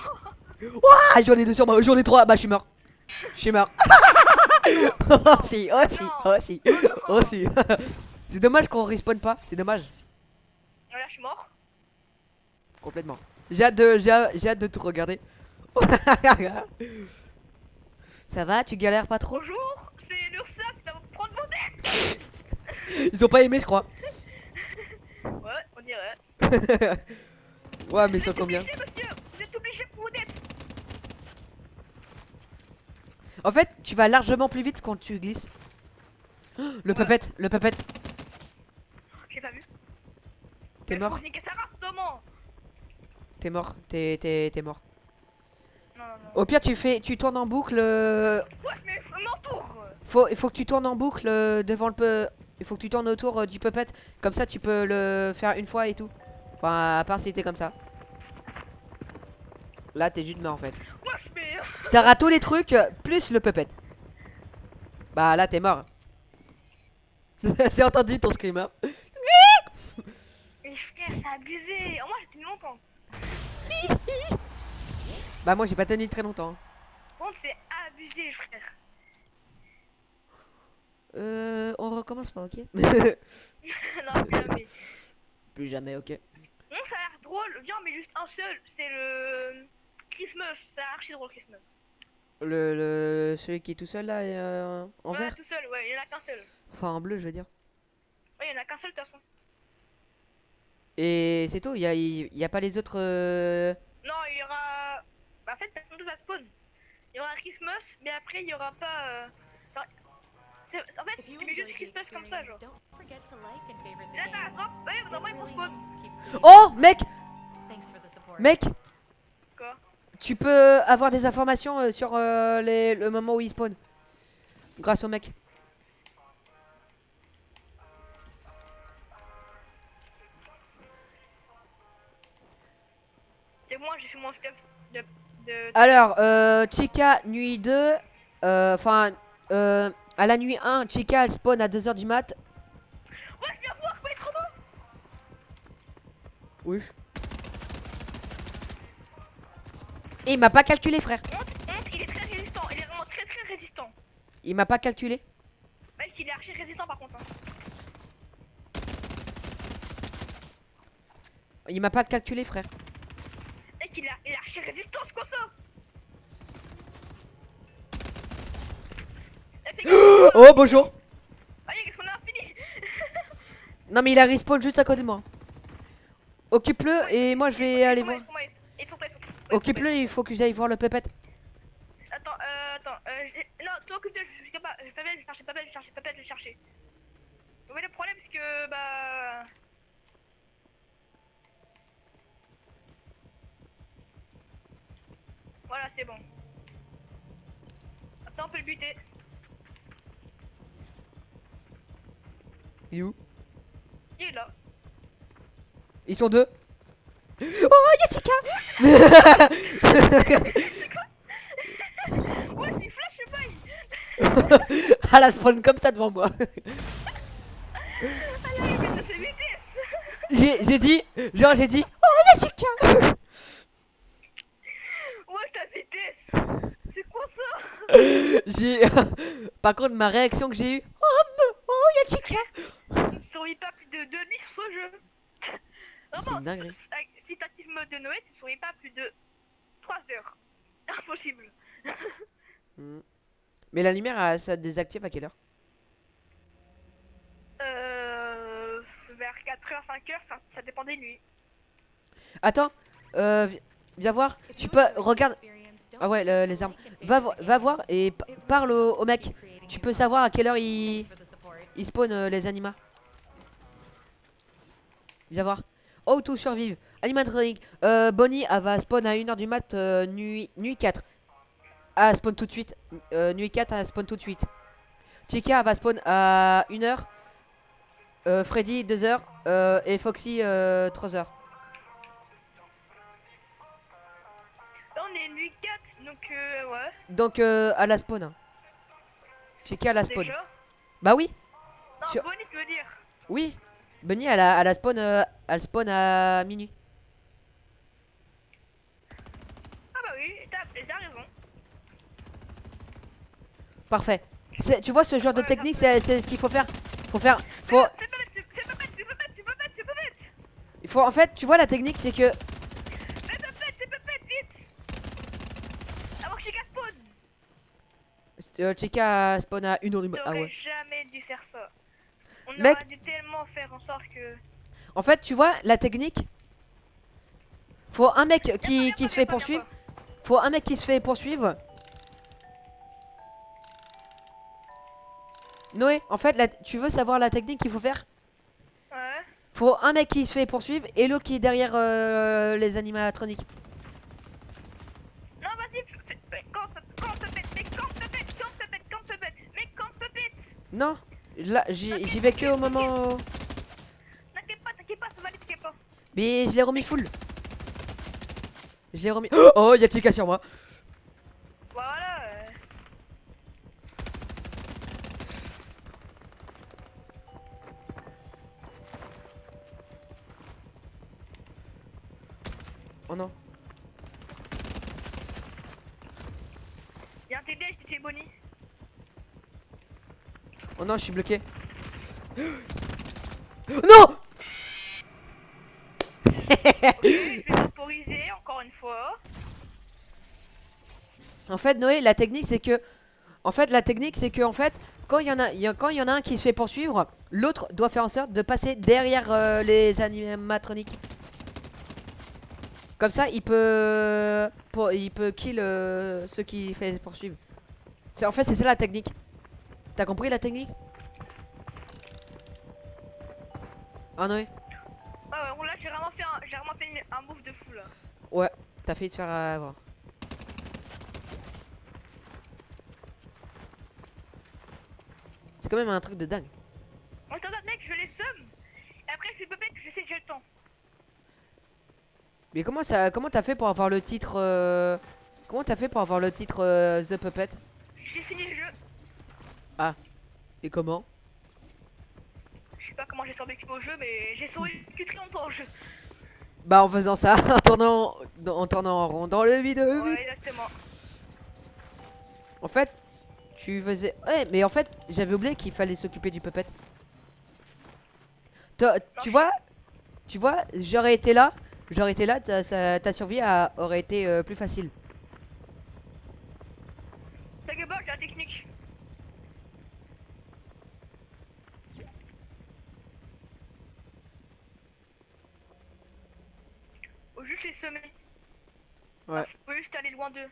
Ouah, j'en ai 2 sur moi. J'en ai 3. Bah, je suis mort. Oh si. C'est dommage qu'on respawn pas. C'est dommage. Là, je suis mort. Complètement. J'ai hâte de tout regarder. Ça va, tu galères pas trop? Bonjour, c'est l'URSSAF qui va prendre vos dettes. Ils ont pas aimé, je crois. Ouais, on dirait. Ouais, mais ils Vous sont êtes combien? obligé, monsieur. Vous êtes obligé pour vos dettes. En fait, tu vas largement plus vite quand tu glisses. Le puppet. J'ai pas vu. T'es Mais mort. faut niquer sa race, comment? T'es mort. Mort. Non. Au pire, tu tournes en boucle. Ouais, mais m'entoure. Il faut que tu tournes en boucle devant le peu. Il faut que tu tournes autour du puppet. Comme ça, tu peux le faire une fois et tout. Enfin, à part si t'es comme ça. Là, t'es juste mort en fait. Wesh, mais. T'auras tous les trucs plus le puppet. Bah là, t'es mort. J'ai entendu ton screamer. Mais frère, c'est abusé. Moi, j'ai tenu longtemps. Bah moi, j'ai pas tenu très longtemps. Par contre, c'est abusé, frère. On recommence pas, ok? Non, plus jamais. Plus jamais, ok. Non, ça a l'air drôle. Viens, mais juste un seul. C'est le. Christmas. C'est archi drôle, Christmas. Celui qui est tout seul là en Ouais, vert. tout seul, ouais, il y en a qu'un seul. Enfin en bleu, je veux dire. Ouais, il y en a qu'un seul, de toute façon. Et c'est tout, il y a pas les autres. Non, il y aura. Bah, en fait, personne d'autre va spawn. Il y aura Christmas, mais après, il y aura pas. En fait, If you tu mets juste enjoyed the Christmas comme ça, genre. experience, don't forget to like and favorite the Là, game. t'as un drop. Ouais, It normalement, ils vont really spawn. helps us keep creating Oh, new mec! content. Thanks for the support. Mec, Quoi? tu peux avoir des informations sur le moment où il spawn. Grâce au mec. C'est moi, j'ai fait mon stuff de. Alors, Chica, nuit 2. Enfin, à la nuit 1, Chica elle spawn à 2h du mat. Ouais, je viens voir, quoi, il est trop beau! Oui. Et il m'a pas calculé, frère. Il est très résistant, il est vraiment très très résistant. Il m'a pas calculé. Mec, il est archi résistant par contre. Hein. Il m'a pas calculé, frère. Mec, il est archi résistant, c'est quoi ça? Oh, bonjour. Ah, qu'est-ce qu'on a fini? Non, mais il a respawn juste à côté de moi. Occupe-le et moi je vais aller voir. Occupe-le, il faut que j'aille voir le puppet. Attends, non, toi occupe-toi, je suis capable, je vais chercher, je vais chercher. Mais le problème c'est que, bah... Voilà, c'est bon. Attends, on peut le buter. Il est où? Il est là. Ils sont deux. Oh, y'a Chica. Ouais, il flash pas. Ah, la spawn comme ça devant moi. Ah là, il fait de ses vitesses. J'ai dit, oh, y'a Chica. Ouais, ta vitesse. C'est quoi ça? J'ai. Par contre, ma réaction que j'ai eue. Oh, y'a Chica. Je ne survis pas plus de 2 nuits sur ce jeu. C'est une dinguerie. Si t'actives mode de Noël, tu ne survis pas plus de 3 heures. Impossible. Mais la lumière, ça désactive à quelle heure? Vers 4h, 5h, ça dépend des nuits. Attends, viens voir. If Tu you peux. enjoyed the Regarde. experience, don't Ah ouais, forget to les armes. like and favorite the Va game. voir et parle au mec. Tu peux savoir à quelle heure il Thanks for the support. spawn les animaux. Viens voir. Oh, tout survive. Animatronic. Bonnie, elle va spawn à 1h du mat, nuit 4. Elle spawn tout de suite. Nuit 4, elle spawn tout de suite. Chica, elle va spawn à 1h. Freddy, 2h. Et Foxy, 3h. Là, on est nuit 4, donc ouais. Donc, à la spawn. Hein. Chica, à la spawn. Déjà. Bah oui. Non, Sur- Bonnie, tu veux dire. Oui. Bonnie, elle spawn à minuit. Ah bah oui, t'as raison. Parfait. Tu vois ce genre de Ouais, technique, ça c'est ce qu'il faut faire. Faut, C'est pas bête, c'est pas bête, c'est pas bête, c'est pas bête, c'est pas bête. il faut en fait, tu vois la technique, c'est que C'est pas bête, vite. Avant que j'ai spawn. Chica spawn à 1h du mat. Ah J'aurais ouais. jamais dû faire ça. On Mec. aurait dû tellement faire en sorte que... En fait, tu vois la technique. Faut un mec qui se fait Viens pas. poursuivre. Faut un mec qui se fait poursuivre. Noé, en fait, tu veux savoir la technique qu'il faut faire? Ouais. Faut un mec qui se fait poursuivre et l'autre qui est derrière les animatroniques. Non, vas-y, quand ça pète, mais quand ça pète, mais quand ça pète, Non, là j'y vais que au moment. T'inquiète pas, ça va aller, t'inquiète pas. Mais je l'ai remis full. Je l'ai remis. Oh, il y a Chica sur moi. Voilà. Oh non. Y'a un TD, c'était Bonnie. Oh non, je suis bloqué. Non. Ok, je vais temporiser encore une fois. En fait, Noé, la technique c'est que. En fait, la technique c'est que en fait, quand il y en a, quand il y en a un qui se fait poursuivre, l'autre doit faire en sorte de passer derrière les animatroniques. Comme ça, il peut kill ceux qui fait poursuivre. En fait, c'est ça la technique. T'as compris la technique? Ah Noé? Ouais, bon, là, j'ai vraiment fait un move de fou là. Ouais, t'as failli te faire avoir. C'est quand même un truc de dingue. Attends, mec, je les somme. Et après, je peux mettre, je sais que j'ai le temps. Mais comment t'as fait pour avoir le titre comment t'as fait pour avoir le titre The Puppet? J'ai fini le jeu. Et comment? Je sais pas comment j'ai survécu au jeu, mais j'ai survécu très longtemps au jeu. Bah en faisant ça, en tournant en rond dans le vide. Ouais, exactement. En fait, tu faisais. Ouais, mais en fait, j'avais oublié qu'il fallait s'occuper du puppet. Tu vois, j'aurais été là, ta survie aurait été plus facile. T'inquiète pas, j'ai la technique. Faut juste les semer. Ouais. Faut juste aller loin d'eux.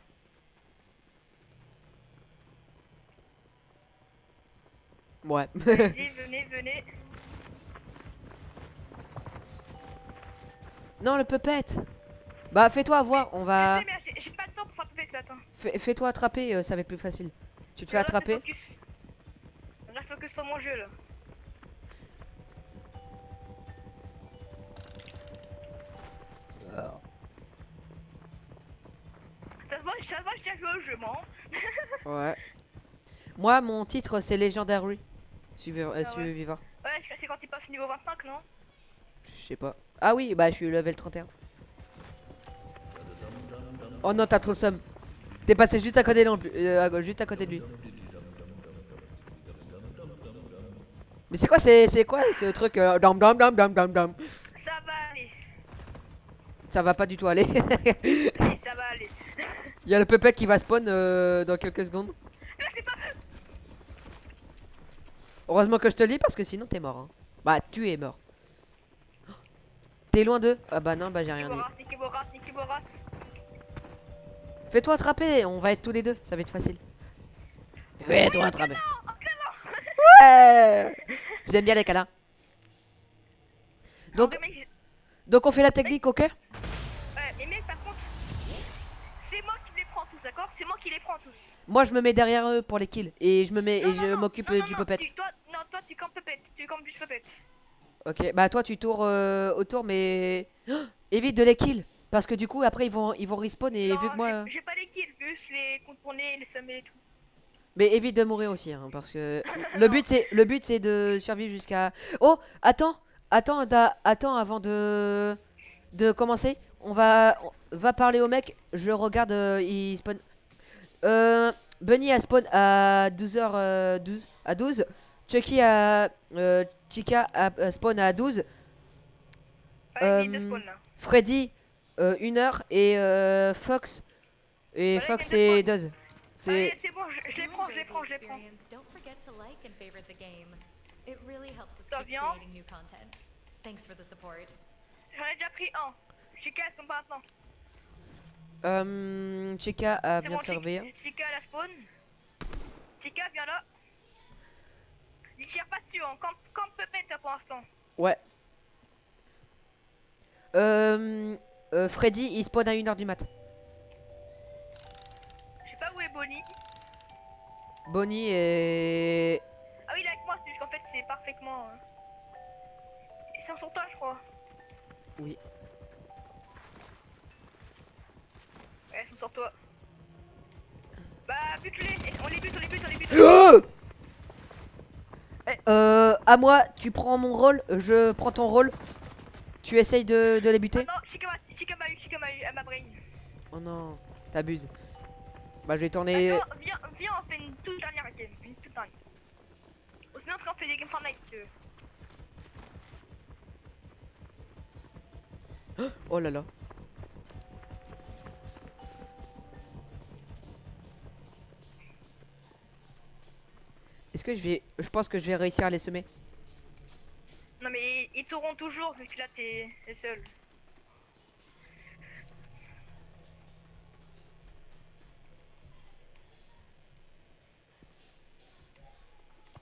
Ouais. Vas-y, venez. Non, le puppet. Bah fais-toi avoir, on va. Je sais, mais j'ai pas le temps pour faire peut-être, attends. Fais-toi attraper, ça va être plus facile. Tu te fais attraper. Reste focus sur mon jeu là. Ça se voit, je tiens à jouer au jeu, moi. Ouais. Moi, mon titre c'est Legendary. Ouais. Survivor. Ouais, c'est quand il passe niveau 25, non? Je sais pas. Ah oui, bah je suis level 31. Oh non, t'as trop somme. T'es passé juste à côté juste à côté de lui. Mais c'est quoi ce truc dam, dam, dam, dam, dam, dam. Ça va aller. Ça va pas du tout aller. Oui, ça va aller. Il y a le puppet qui va spawn dans quelques secondes. Heureusement que je te le dis parce que sinon t'es mort. Hein. Bah tu es mort. T'es loin d'eux? Ah bah non, bah j'ai rien dit. Niki Boras. Fais-toi attraper, on va être tous les deux, ça va être facile. Fais-toi attraper. Ouais. J'aime bien les câlins. Donc on fait la technique, ok? Ouais, mais mec, par contre, c'est moi qui les prends tous, d'accord? C'est moi qui les prends tous. Moi je me mets derrière eux pour les kills et je m'occupe du puppet. Toi, tu campes puppet. Tu campes juste puppet. Ok, bah toi tu tours autour mais évite de les kills parce que du coup après ils vont respawn et Non, vu que moi j'ai pas les kills, juste les contourner, les semer et tout. mais évite de mourir aussi hein, parce que le but c'est de survivre jusqu'à. Oh, attends avant de commencer, va parler au mec, je regarde il spawn Bunny a spawn à 12h12 à 12. Chucky a Chica a spawn à 12. Ouais, il vient de spawn là. Freddy 1h et Fox Voilà, et Duz. Allez, c'est bon, je les prends. Don't forget to like and favorite the game. It really helps us Ça keep vient. creating new content. Thanks for the support. J'en ai déjà pris un. Chica, elle spawn pas maintenant. Chica C'est vient bon, de surveiller. Chica, elle a spawn. Chica, viens là. Il tire pas dessus, hein. Camp puppet là pour l'instant. Ouais. Freddy il spawn à 1h du mat. Je sais pas où est Bonnie. Bonnie et. Ah oui, fait, c'est parfaitement. Ils sont sur toi, je crois. Oui. Ouais, ils sont sur toi. Bah, bute-les. On les bute, on les bute, on les bute. À moi, tu prends mon rôle, je prends ton rôle. Tu essayes de les Oh buter. non, Chica m'a eu, elle m'a brain. Oh non, t'abuses. Bah je vais Attends, tourner. viens, on fait une toute dernière game. Une toute dernière. Ou sinon, après, on fait des games Fortnite. Oh là là. Est-ce que je pense que je vais réussir à les semer. Non, mais ils t'auront toujours vu que là, t'es seul.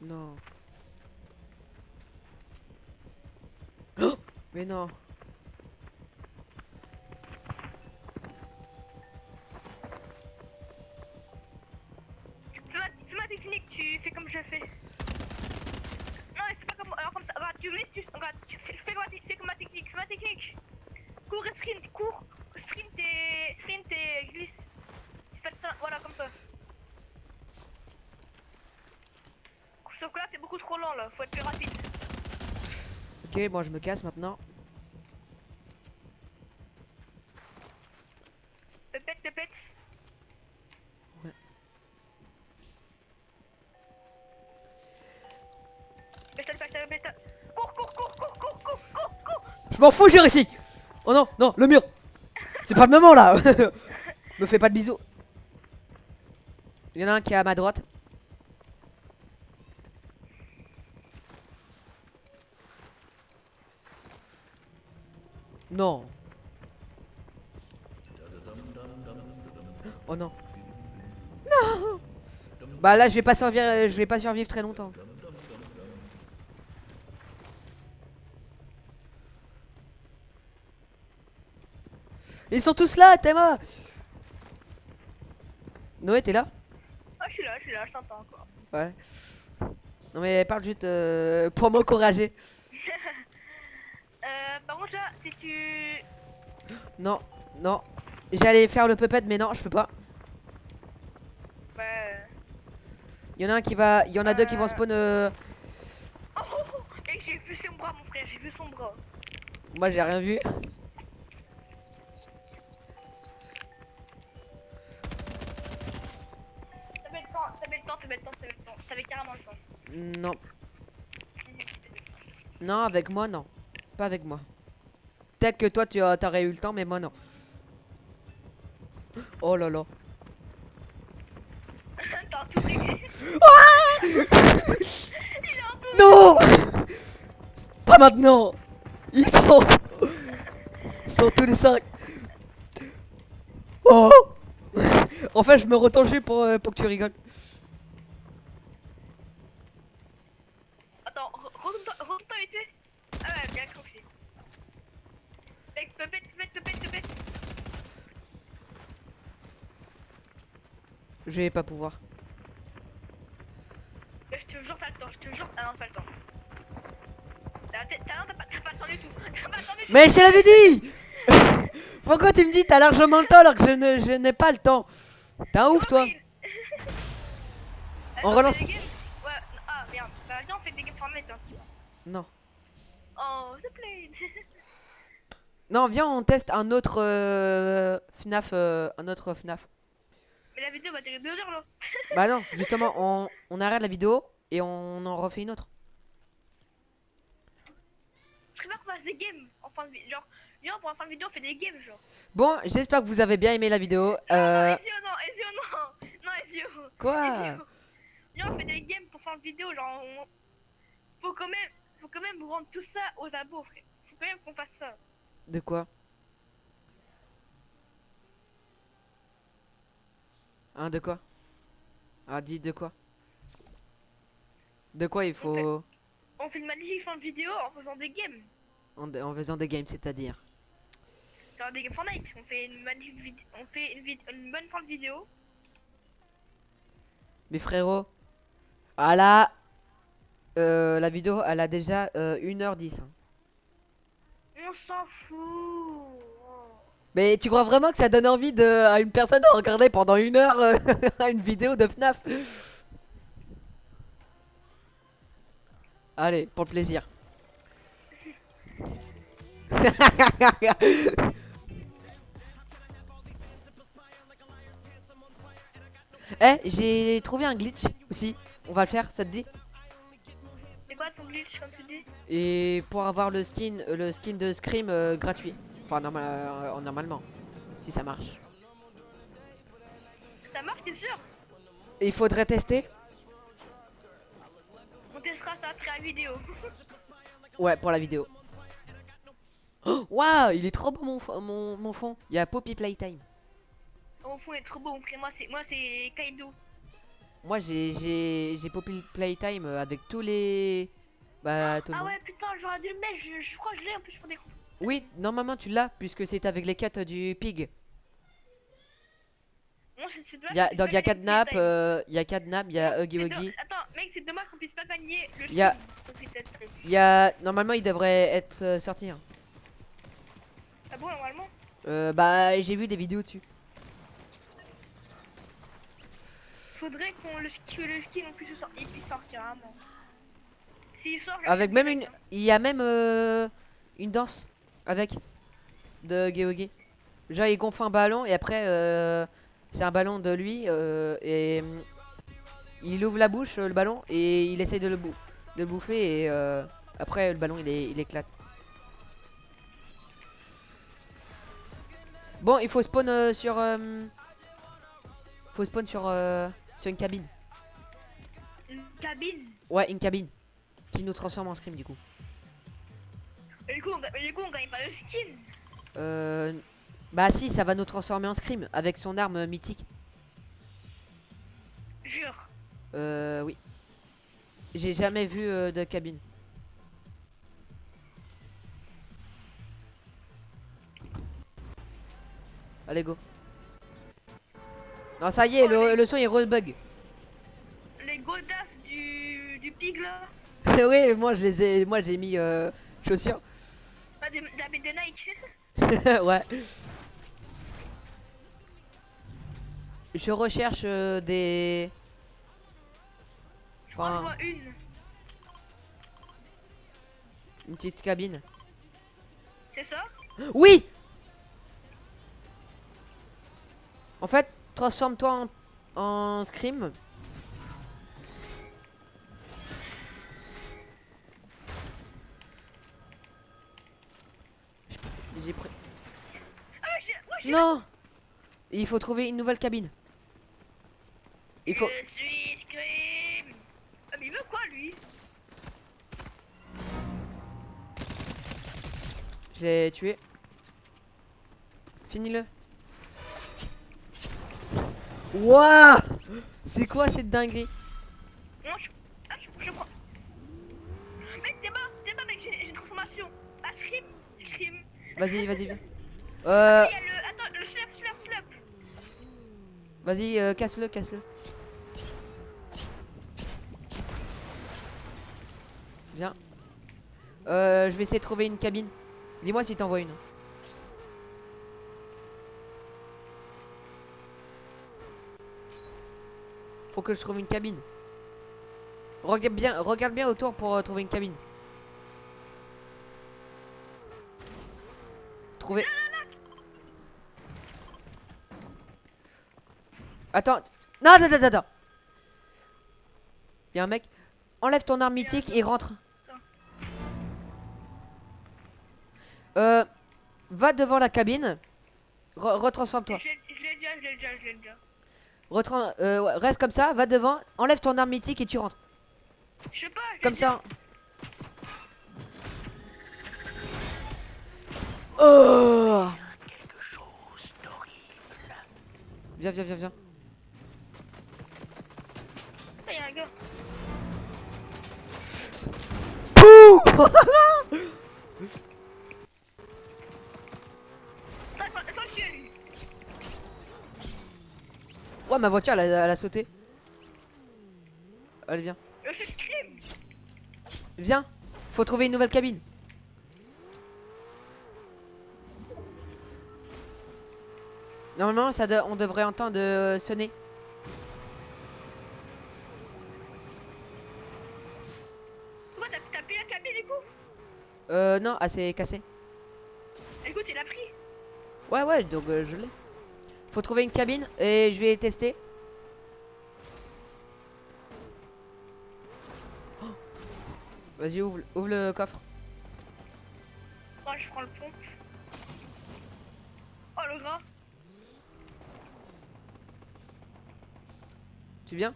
Non. Oh mais non. Fais ma technique, tu fais comme je fais. Non, mais c'est pas comme. Alors, comme ça. Regarde, tu glisses, regarde, fais comme ma technique. Fais ma technique. Cours et sprint, cours. Sprint et glisse. Tu fais ça, voilà, comme ça. Sauf que là, t'es beaucoup trop lent là, faut être plus rapide. Ok, moi je me casse maintenant. Pépette. Ouais. Pépette. Cours. Je m'en fous, j'ai réussi. Oh non, non, le mur. C'est pas le moment là. Me fais pas de bisous. Il y en a un qui est à ma droite. Non. Oh non. Non. Bah là je vais pas survivre très longtemps. Ils sont tous là, Théma. Noé, t'es là? Ah, je suis là, je t'entends encore. Ouais. Non mais parle juste pour m'encourager. Par contre, là, si tu. Non, non. J'allais faire le puppet mais non, je peux pas. Ouais. Il y en a un qui va, il y en a deux qui vont spawn. Et j'ai vu son bras, mon frère, j'ai vu son bras. Moi j'ai rien vu. T'avais carrément le temps. Non, non avec moi non, pas avec moi. Peut-être que toi t'aurais eu le temps mais moi non. Oh là là. T'as tout réglé. Non. Pas maintenant. Ils sont tous les 5. Oh. En fait je me retourne juste pour que tu rigoles. Attends, retourne-toi vite fait. Ah ouais, bien compris. Mec, pépette. Je vais pas pouvoir. Je te jure, t'as le temps, je te jure. Ah non, t'as le temps. T'as pas le temps du tout. T'as pas le temps du tout. Mais je te l'avais dit. Pourquoi tu me dis t'as largement le temps alors que je n'ai pas le temps? T'es un ouf toi. On relance. Ouais, ah merde. Bah, viens, on fait des games Fortnite. Hein. Non. Oh, the plane. Non, viens, on teste un autre FNAF. Un autre FNAF. Mais la vidéo va durer 2 heures là. Bah non, justement, on arrête la vidéo et on en refait une autre. Je préfère qu'on fasse des games en fin de vidéo. Genre, viens, pour la fin de vidéo, on fait des games, genre. Bon, j'espère que vous avez bien aimé la vidéo. Non, non. Non, Ezio. Quoi? Viens, on fait des games pour fin de vidéo, genre. Faut quand même rendre tout ça aux abos, frère. Faut quand même qu'on fasse ça. De quoi? Hein, de quoi? Ah, dis de quoi? De quoi il faut... On fait une magnifique fin de vidéo en faisant des games. En faisant des games, c'est-à-dire? Genre des games Fortnite. On fait une magnifique vidéo. On fait une bonne fin de vidéo. Mais frérot. Ah là. La vidéo, elle a déjà 1h10. Hein. On s'en fout. Oh. Mais tu crois vraiment que ça donne envie à une personne de regarder pendant 1 heure une vidéo de FNAF? Allez, pour le plaisir. Eh, j'ai trouvé un glitch aussi. On va le faire, ça te dit? C'est quoi ton glitch comme tu dis? Et pour avoir le skin de Scream gratuit. Enfin, normalement. Si ça marche. Ça marche, t'es sûr? Et il faudrait tester. On testera ça après la vidéo. Ouais, pour la vidéo. Oh, waouh, il est trop beau mon fond. Il y a Poppy Playtime. Au fond, il est trop beau. Moi, c'est Kaido. Moi, j'ai Poppy Playtime avec tous les... Bah, tout le Ah monde. ouais, putain, j'aurais dû le mettre. Je crois que je l'ai en plus pour des coups. Oui, normalement tu l'as, puisque c'est avec les quêtes du pig. Moi, c'est dommage. Donc il y a Catnap, il y a Huggy Wuggy. Attends, mec, c'est dommage qu'on puisse pas gagner le Il y a- skin au Free Test. Normalement il devrait être sorti. Hein. Ah bon, normalement? Bah j'ai vu des vidéos dessus. Faudrait que le skin on puisse il puisse sortir vraiment. S'il sort, Avec même une... Il y a même une danse avec de Huggy Wuggy. Genre il gonfle un ballon et après c'est un ballon de lui et il ouvre la bouche le ballon et il essaye de le bouffer et après le ballon il éclate. Bon, il faut spawn sur sur une cabine. une cabine. Ouais, une cabine qui nous transforme en scream du coup. Et du coup, on gagne pas le skin. Bah si, ça va nous transformer en scream avec son arme mythique. Jure. Oui. J'ai jamais vu de cabine. Allez go. Non ça y est, le son il rebug. Les godasses du pig là. Oui, moi j'ai mis chaussures. Pas des Nike. Ouais. Je recherche des... Je crois que je vois une petite cabine. C'est ça? Oui. En fait, transforme-toi en scream. J'ai pris... Ah ouais, j'ai Non. Il faut trouver une nouvelle cabine. Il faut... Je suis Scream. Ah mais il veut quoi lui? Je l'ai tué. Finis-le. Wouah. C'est quoi cette dinguerie? Non, je crois. Mec, t'es mort, mec, j'ai une transformation. Ah, Scream. Vas-y, viens. Il y a attends, le slap. Vas-y, casse-le. Viens. Je vais essayer de trouver une cabine. Dis-moi si t'en vois une. Faut que je trouve une cabine. Regarde bien autour pour trouver une cabine. Trouver. Attends. Non, attends. Y'a un mec. Enlève ton arme mythique et rentre. Va devant la cabine. Retransforme-toi. Je l'ai déjà. Ouais, reste comme ça, va devant, enlève ton arme mythique et tu rentres. Je sais pas. Comme ça. Oh. Viens. Ah, y a un gars. Pouh. Attends, je suis. Ouais, ma voiture elle a sauté. Allez, viens. Je suis Scream. Viens. Faut trouver une nouvelle cabine. Normalement, on devrait entendre sonner. Pourquoi t'as pris la cabine du coup? Non, ah, c'est cassé. Écoute, il a pris. Ouais, ouais, donc je l'ai. Faut trouver une cabine et je vais tester. Oh. Vas-y, ouvre le coffre. Oh, je prends le pompe. Oh, le gras. Tu viens?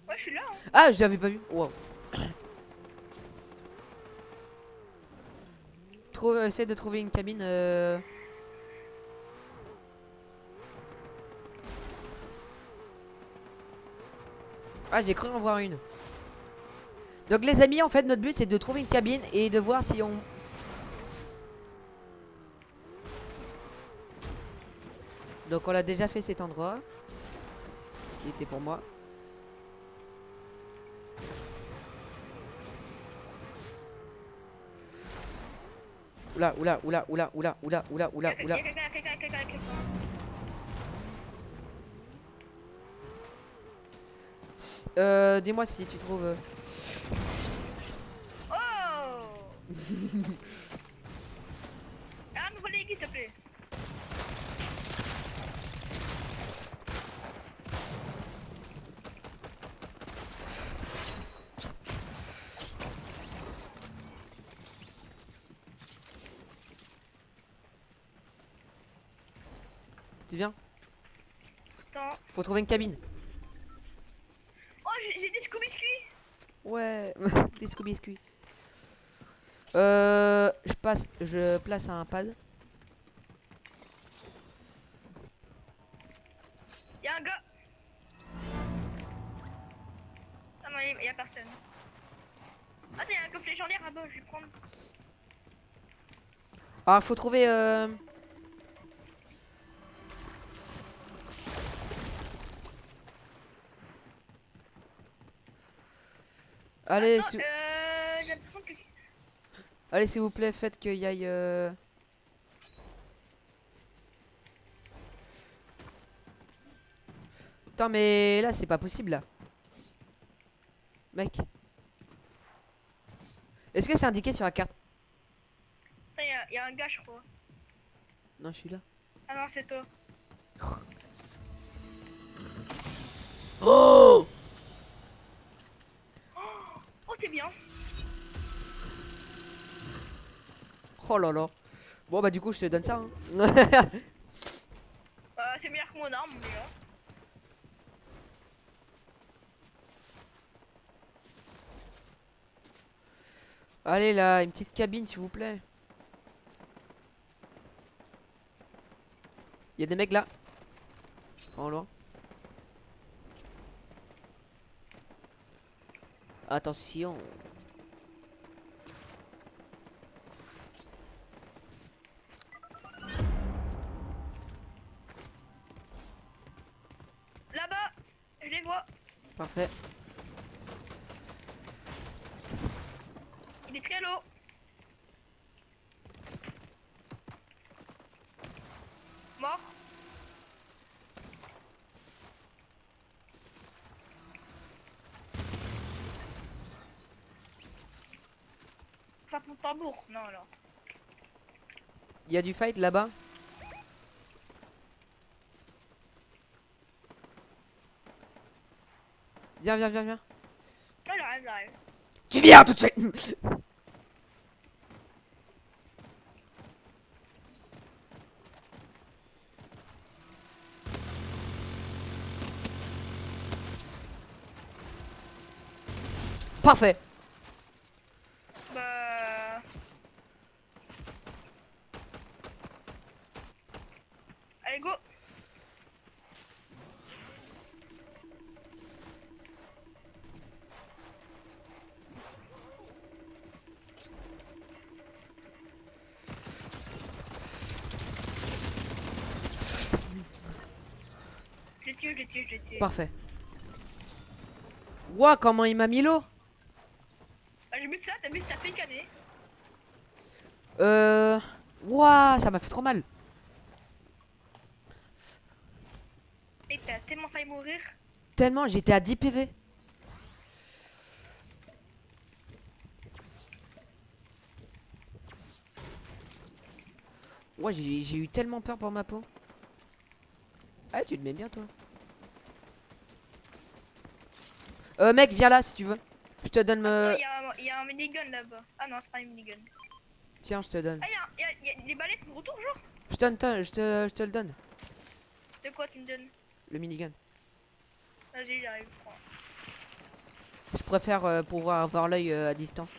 Ouais, je suis là. Hein. Ah, je l'avais pas vu. Wow. Essaie de trouver une cabine. Ah, j'ai cru en voir une. Donc les amis, en fait, notre but c'est de trouver une cabine et de voir si on... Donc on l'a déjà fait cet endroit. Qui était pour moi. Oula, oula, oula, oula, oula, oula, oula, oula, oula. Quelqu'un. Dis-moi si tu trouves... Oh. Ah, me voler s'il te plaît. Tu viens? Attends. Faut trouver une cabine. Oh, j'ai des Scooby-Biscuits. Ouais, des Scooby biscuits. Je place un pad. Y'a un gars. Ah non, y'a personne. Ah, y'a un coffre légendaire là-bas, je vais le prendre. Ah, faut trouver... Allez, Attends, j'ai l'impression que... allez, s'il vous plaît, faites qu'il y aille... Attends, mais là, c'est pas possible, là. Mec. Est-ce que c'est indiqué sur la carte? Attends, y'a un gars, je crois. Non, je suis là. Ah non, c'est toi. Oh! Oh, c'est bien. Oh là là. Bon, bah, du coup, je te donne ça. Hein. C'est meilleur que mon arme, mon gars. Allez, là, une petite cabine, s'il vous plaît. Il y a des mecs là. En loin. Attention. Là-bas, je les vois. Parfait. Il est très lourd. Mort. Ça pour tambour. Non, alors. Il y a du fight là-bas. Viens, viens, viens, viens. Là, j'arrive. Tu viens tout de suite. Parfait. Bah... Allez, go. Je l'ai tué. Parfait. Ouah, comment il m'a mis l'eau. Ah, j'ai bu de ça. t'as vu, t'as fait caner. Ouah, ça m'a fait trop mal. Mec, t'as tellement failli mourir. Tellement, j'étais à 10 PV. Ouais, j'ai eu tellement peur pour ma peau. Ah, tu te mets bien, toi. Mec, viens là si tu veux. Je te donne me. Il y a un minigun là-bas. Ah non, c'est pas un minigun. Tiens, je te donne. Ah, il y a des balais de retour, genre. Je te le donne. De quoi tu me donnes? Le minigun. Vas-y, j'arrive, je prends. Je préfère pouvoir avoir l'œil à distance.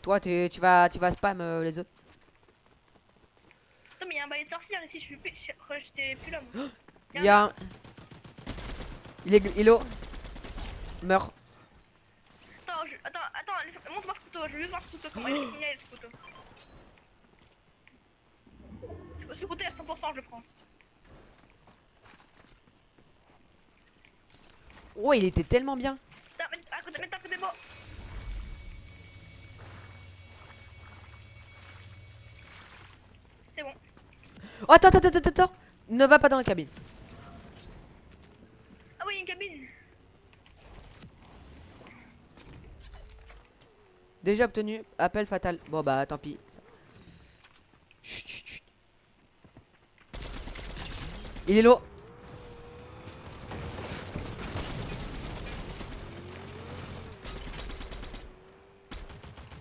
Toi, tu vas spam les autres. Non, mais il y a un balai de sorcière ici, je suis plus. J'étais plus là, moi. Il y a un... Il est haut. Meurs. Attends, montre-moi ce couteau, je veux juste voir ce couteau, comment il est génial ce couteau. Ce couteau à 100%, je le prends. Ouais, il était tellement bien. Mets à côté de moi. C'est bon. Oh, attends. Ne va pas dans la cabine. Ah oui, il y a une cabine. Déjà obtenu. Appel fatal. Bon, bah, tant pis. Chut. Il est low.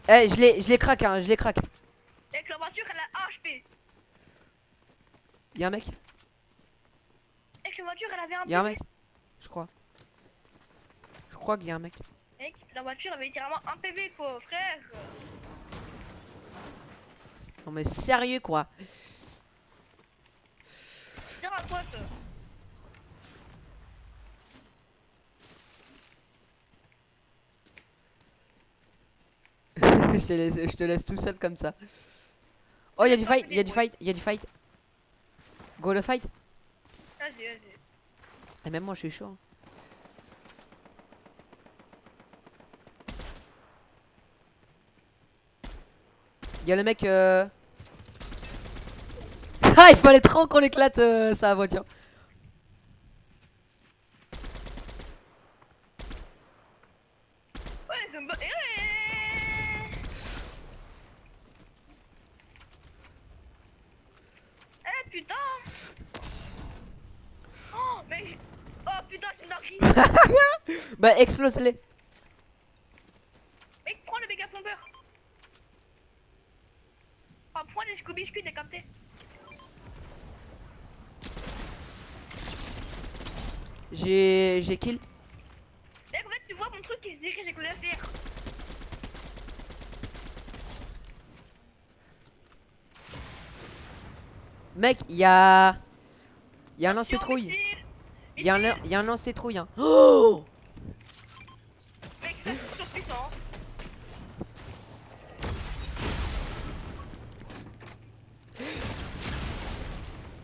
Eh, je les craque, hein, je les craque. Avec la voiture, elle a 1 HP. Y'a un mec. Avec la voiture, elle avait un Y'a un PV. mec. Je crois. Je crois qu'il y a un mec. Mec, la voiture avait littéralement un PV, quoi, frère. Non, mais sérieux, quoi. Tire à quoi, ça? Je te laisse tout seul comme ça. Oh, y'a du fight. Go le fight. Vas-y. Et même moi, je suis chaud, hein. Y'a le mec. Ah, il fallait trop qu'on éclate sa voiture. Ouais, c'est une bonne. Eh putain! Oh, mais. Oh putain, c'est une dinguerie! Bah, explose-les. Mec, prends le méga plombeur! Oh, prends les Scooby-Squid, t'as capté? J'ai kill. Mec, en fait, tu vois mon truc qui se dirige avec le laser. Mec, y'a un lance-trouille. Il Y'a un lance-trouille, hein. Oh! Mec, ça c'est surpuissant.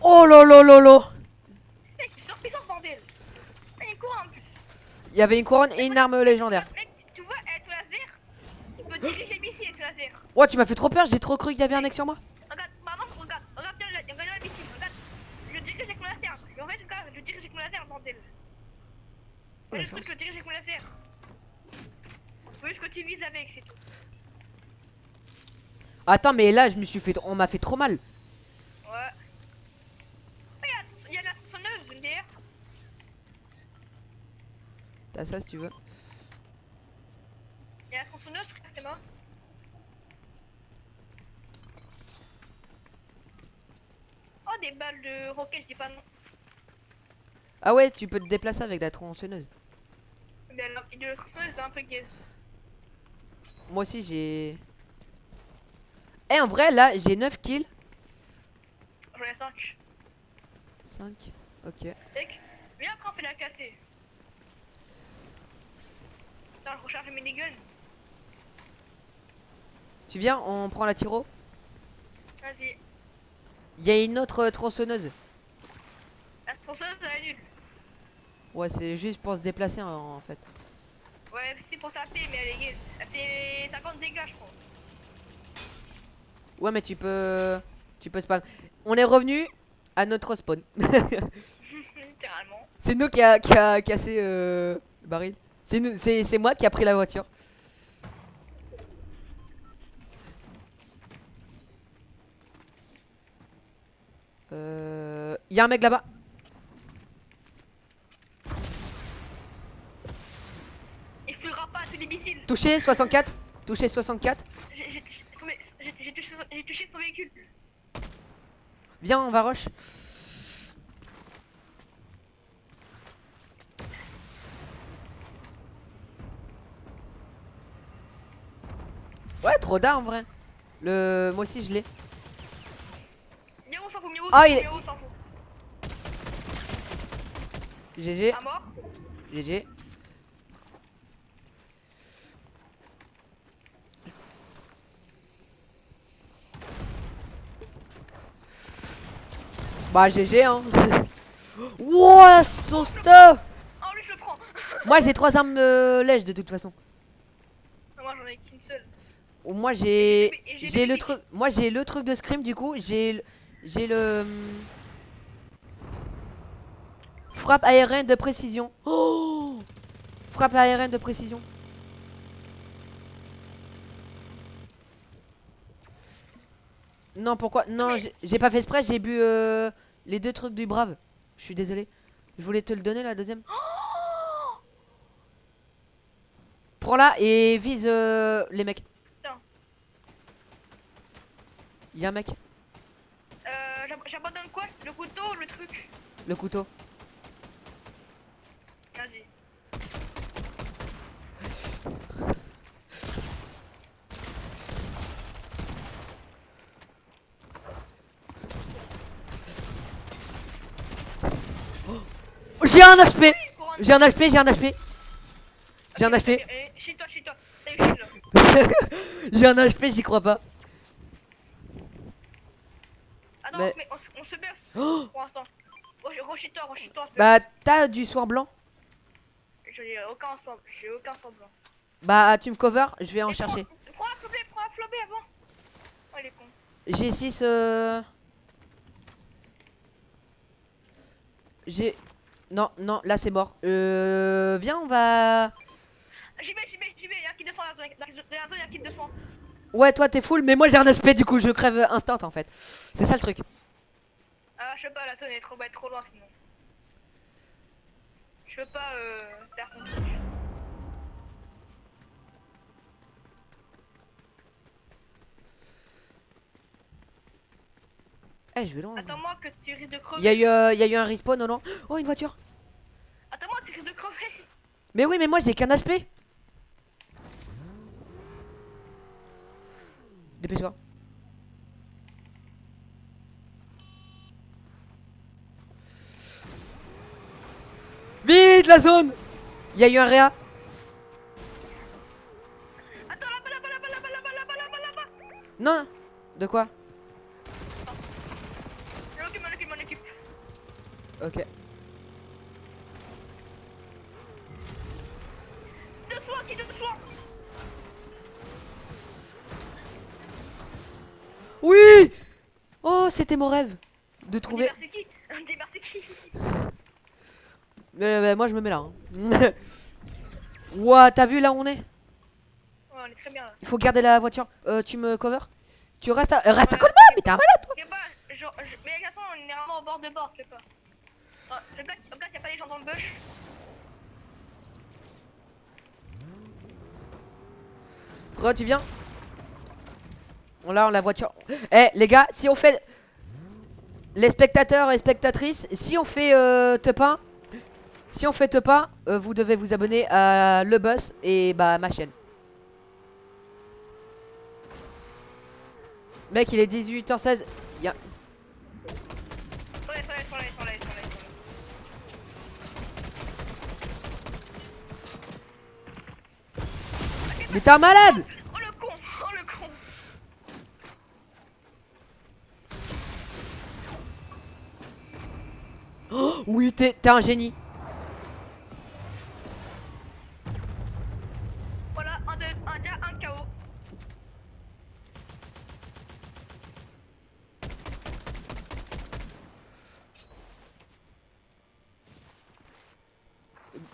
Oh lolo. Mec, c'est surpuissant, bordel. Mec, il court en plus. Il y avait une couronne et une arme légendaire. Mec, tu vois, avec le laser, il peut diriger le missile avec le laser. Oh, tu m'as fait trop peur, j'ai trop cru qu'il y avait un mec sur moi. Regarde, par exemple, regarde bien, regarde la missile, regarde. Je dirige avec mon laser. Et en fait, regarde, je dirige avec mon laser, bordel. Oh, la Le truc, chance. je dirige avec mon laser. Faut juste que tu vises avec, c'est tout. Attends, mais là, on m'a fait trop mal. Ouais. Il y a la tronçonneuse derrière. T'as ça si tu veux. Il y a la tronçonneuse, frère, c'est mort. Oh, des balles de roquette, je dis pas non. Ah ouais, tu peux te déplacer avec la tronçonneuse. Mais alors, la tronçonneuse, c'est un peu gaze. Moi aussi, j'ai... Eh, en vrai, là, j'ai 9 kills. J'en ai 5. 5. Ok. Mec, viens après on fait la cassée. Attends, je recharge le minigun. Tu viens, on prend la tiro. Vas-y. Il y a une autre tronçonneuse. La tronçonneuse, elle est nulle. Ouais, c'est juste pour se déplacer en fait. Ouais, c'est pour taper, mais elle fait 50 dégâts, je crois. Ouais, mais tu peux spawn. On est revenu à notre spawn. Littéralement. C'est nous qui a cassé le baril. C'est moi qui a pris la voiture. Y a un mec là-bas. Il fuira pas tous les missiles. Touché 64. Touché 64. J'ai touché son véhicule. Viens, on va rush. Ouais, trop d'armes en vrai. Moi aussi je l'ai. Miro s'en fout, Miro Ah, il est- s'en fout. GG. À mort. GG. Bah GG hein. Wouah, son stuff. Oh, lui, je le prends. Moi j'ai 3 armes lèges de toute façon. Moi, j'en ai qu'une seule. Moi Et j'ai j'ai des le pics. truc. Moi j'ai le truc de scream du coup. J'ai le frappe aérienne de précision. Oh, frappe aérienne de précision. Non, pourquoi? Non, j'ai pas fait exprès, j'ai bu les 2 trucs du brave. Je suis désolé. Je voulais te le donner la deuxième. Prends-la et vise les mecs. Putain. Il y a un mec, J'abandonne quoi? Le couteau ou le truc? le couteau. Vas-y. J'ai un HP. Couronne. J'ai un HP, j'ai un HP. J'ai un HP. Chez toi, chez toi. T'as eu là. J'ai un HP, j'y crois pas. Attends, Mais- mais on se buff Oh, pour l'instant. Chez toi, bah t'as du soin blanc. J'ai aucun semblant. Bah tu me cover, je vais en Et chercher. Prends un flobé avant. Oh, il est con. J'ai 6 J'ai... Non, non, là c'est mort. Viens, on va... J'y vais, y'a un kit de soin dans la zone, y'a un kit de soin. Ouais, toi t'es full, mais moi j'ai un aspect du coup, je crève instant en fait. C'est ça le truc. Ah, je peux pas, la zone est trop loin sinon. Je peux pas faire continue. Eh, je vais loin. Attends-moi que tu risques de crever. Il y a eu un respawn, non, non. Oh, une voiture. Attends-moi, tu risques de crever. Mais oui, mais moi j'ai qu'un aspect. Dépêche-toi. Vite la zone. Il y a eu un réa. Attends, là-bas. Non. De quoi? Je m'en occupe. Ok. Kit de soin. Oui. Oh, c'était mon rêve de trouver. Débarque qui. Mais moi je me mets là. Hein. Ouah, t'as vu là où on est? Ouais, on est très bien là. Il faut garder la voiture. Tu me cover? Tu restes reste à côté de moi, mais t'es un malade toi. Mais de toute façon, on est vraiment au bord de bord, je sais pas. Le gars, y'a pas des gens dans le bush. Frérot, tu viens? On l'a, on la voiture. Eh les gars, si on fait les spectateurs et spectatrices, si on fait top 1, si on fait top 1, vous devez vous abonner à Le Boss et bah ma chaîne. Mec, il est 18h16. Il y a... Sont là. Mais t'es un malade! Oh le con. Oh, oui, t'es un génie.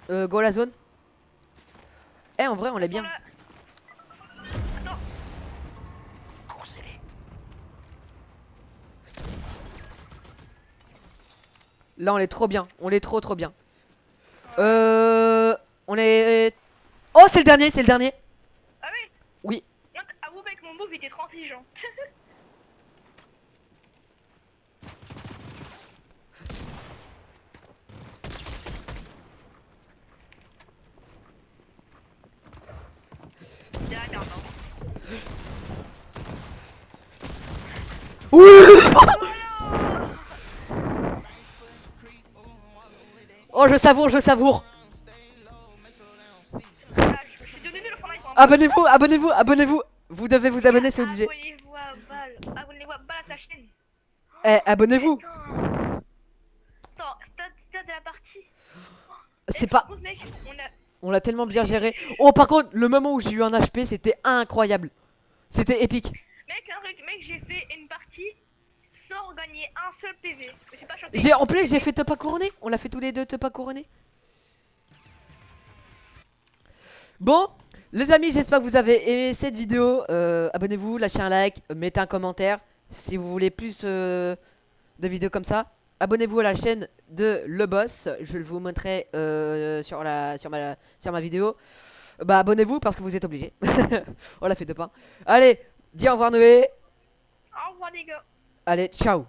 Go la zone. Eh, en vrai, on l'est bien. Attends. Là, on est trop bien. On est trop bien. On est. Oh, c'est le dernier, c'est le dernier. Ah oui. Oui. Moi, avoue avec mon bouffe, il était trop intelligent. Derrière, non. Oui. Oh, je savoure, je savoure. Ah, je suis donné le format. Abonnez-vous, abonnez-vous, abonnez-vous. Vous devez vous abonner, c'est obligé. Abonnez-vous à balle. Abonnez-vous à balle à ta chaîne. Eh, abonnez-vous. Putain. Attends, stade de la partie. C'est Par pas. contre, mec, on a. On l'a tellement bien géré. Oh, par contre, le moment où j'ai eu un HP, c'était incroyable. C'était épique. Mec, un truc, mec, j'ai fait une partie sans gagner un seul PV. Mais c'est pas chanté. En plus, j'ai fait top à couronner. On l'a fait tous les deux top à couronner. Bon, les amis, j'espère que vous avez aimé cette vidéo. Abonnez-vous, lâchez un like, mettez un commentaire si vous voulez plus de vidéos comme ça. Abonnez-vous à la chaîne de Le Boss. Je vous montrerai sur ma vidéo. Bah, abonnez-vous parce que vous êtes obligés. On l'a fait de pain. Allez, dis au revoir Noé. Au revoir, les gars. Allez, ciao.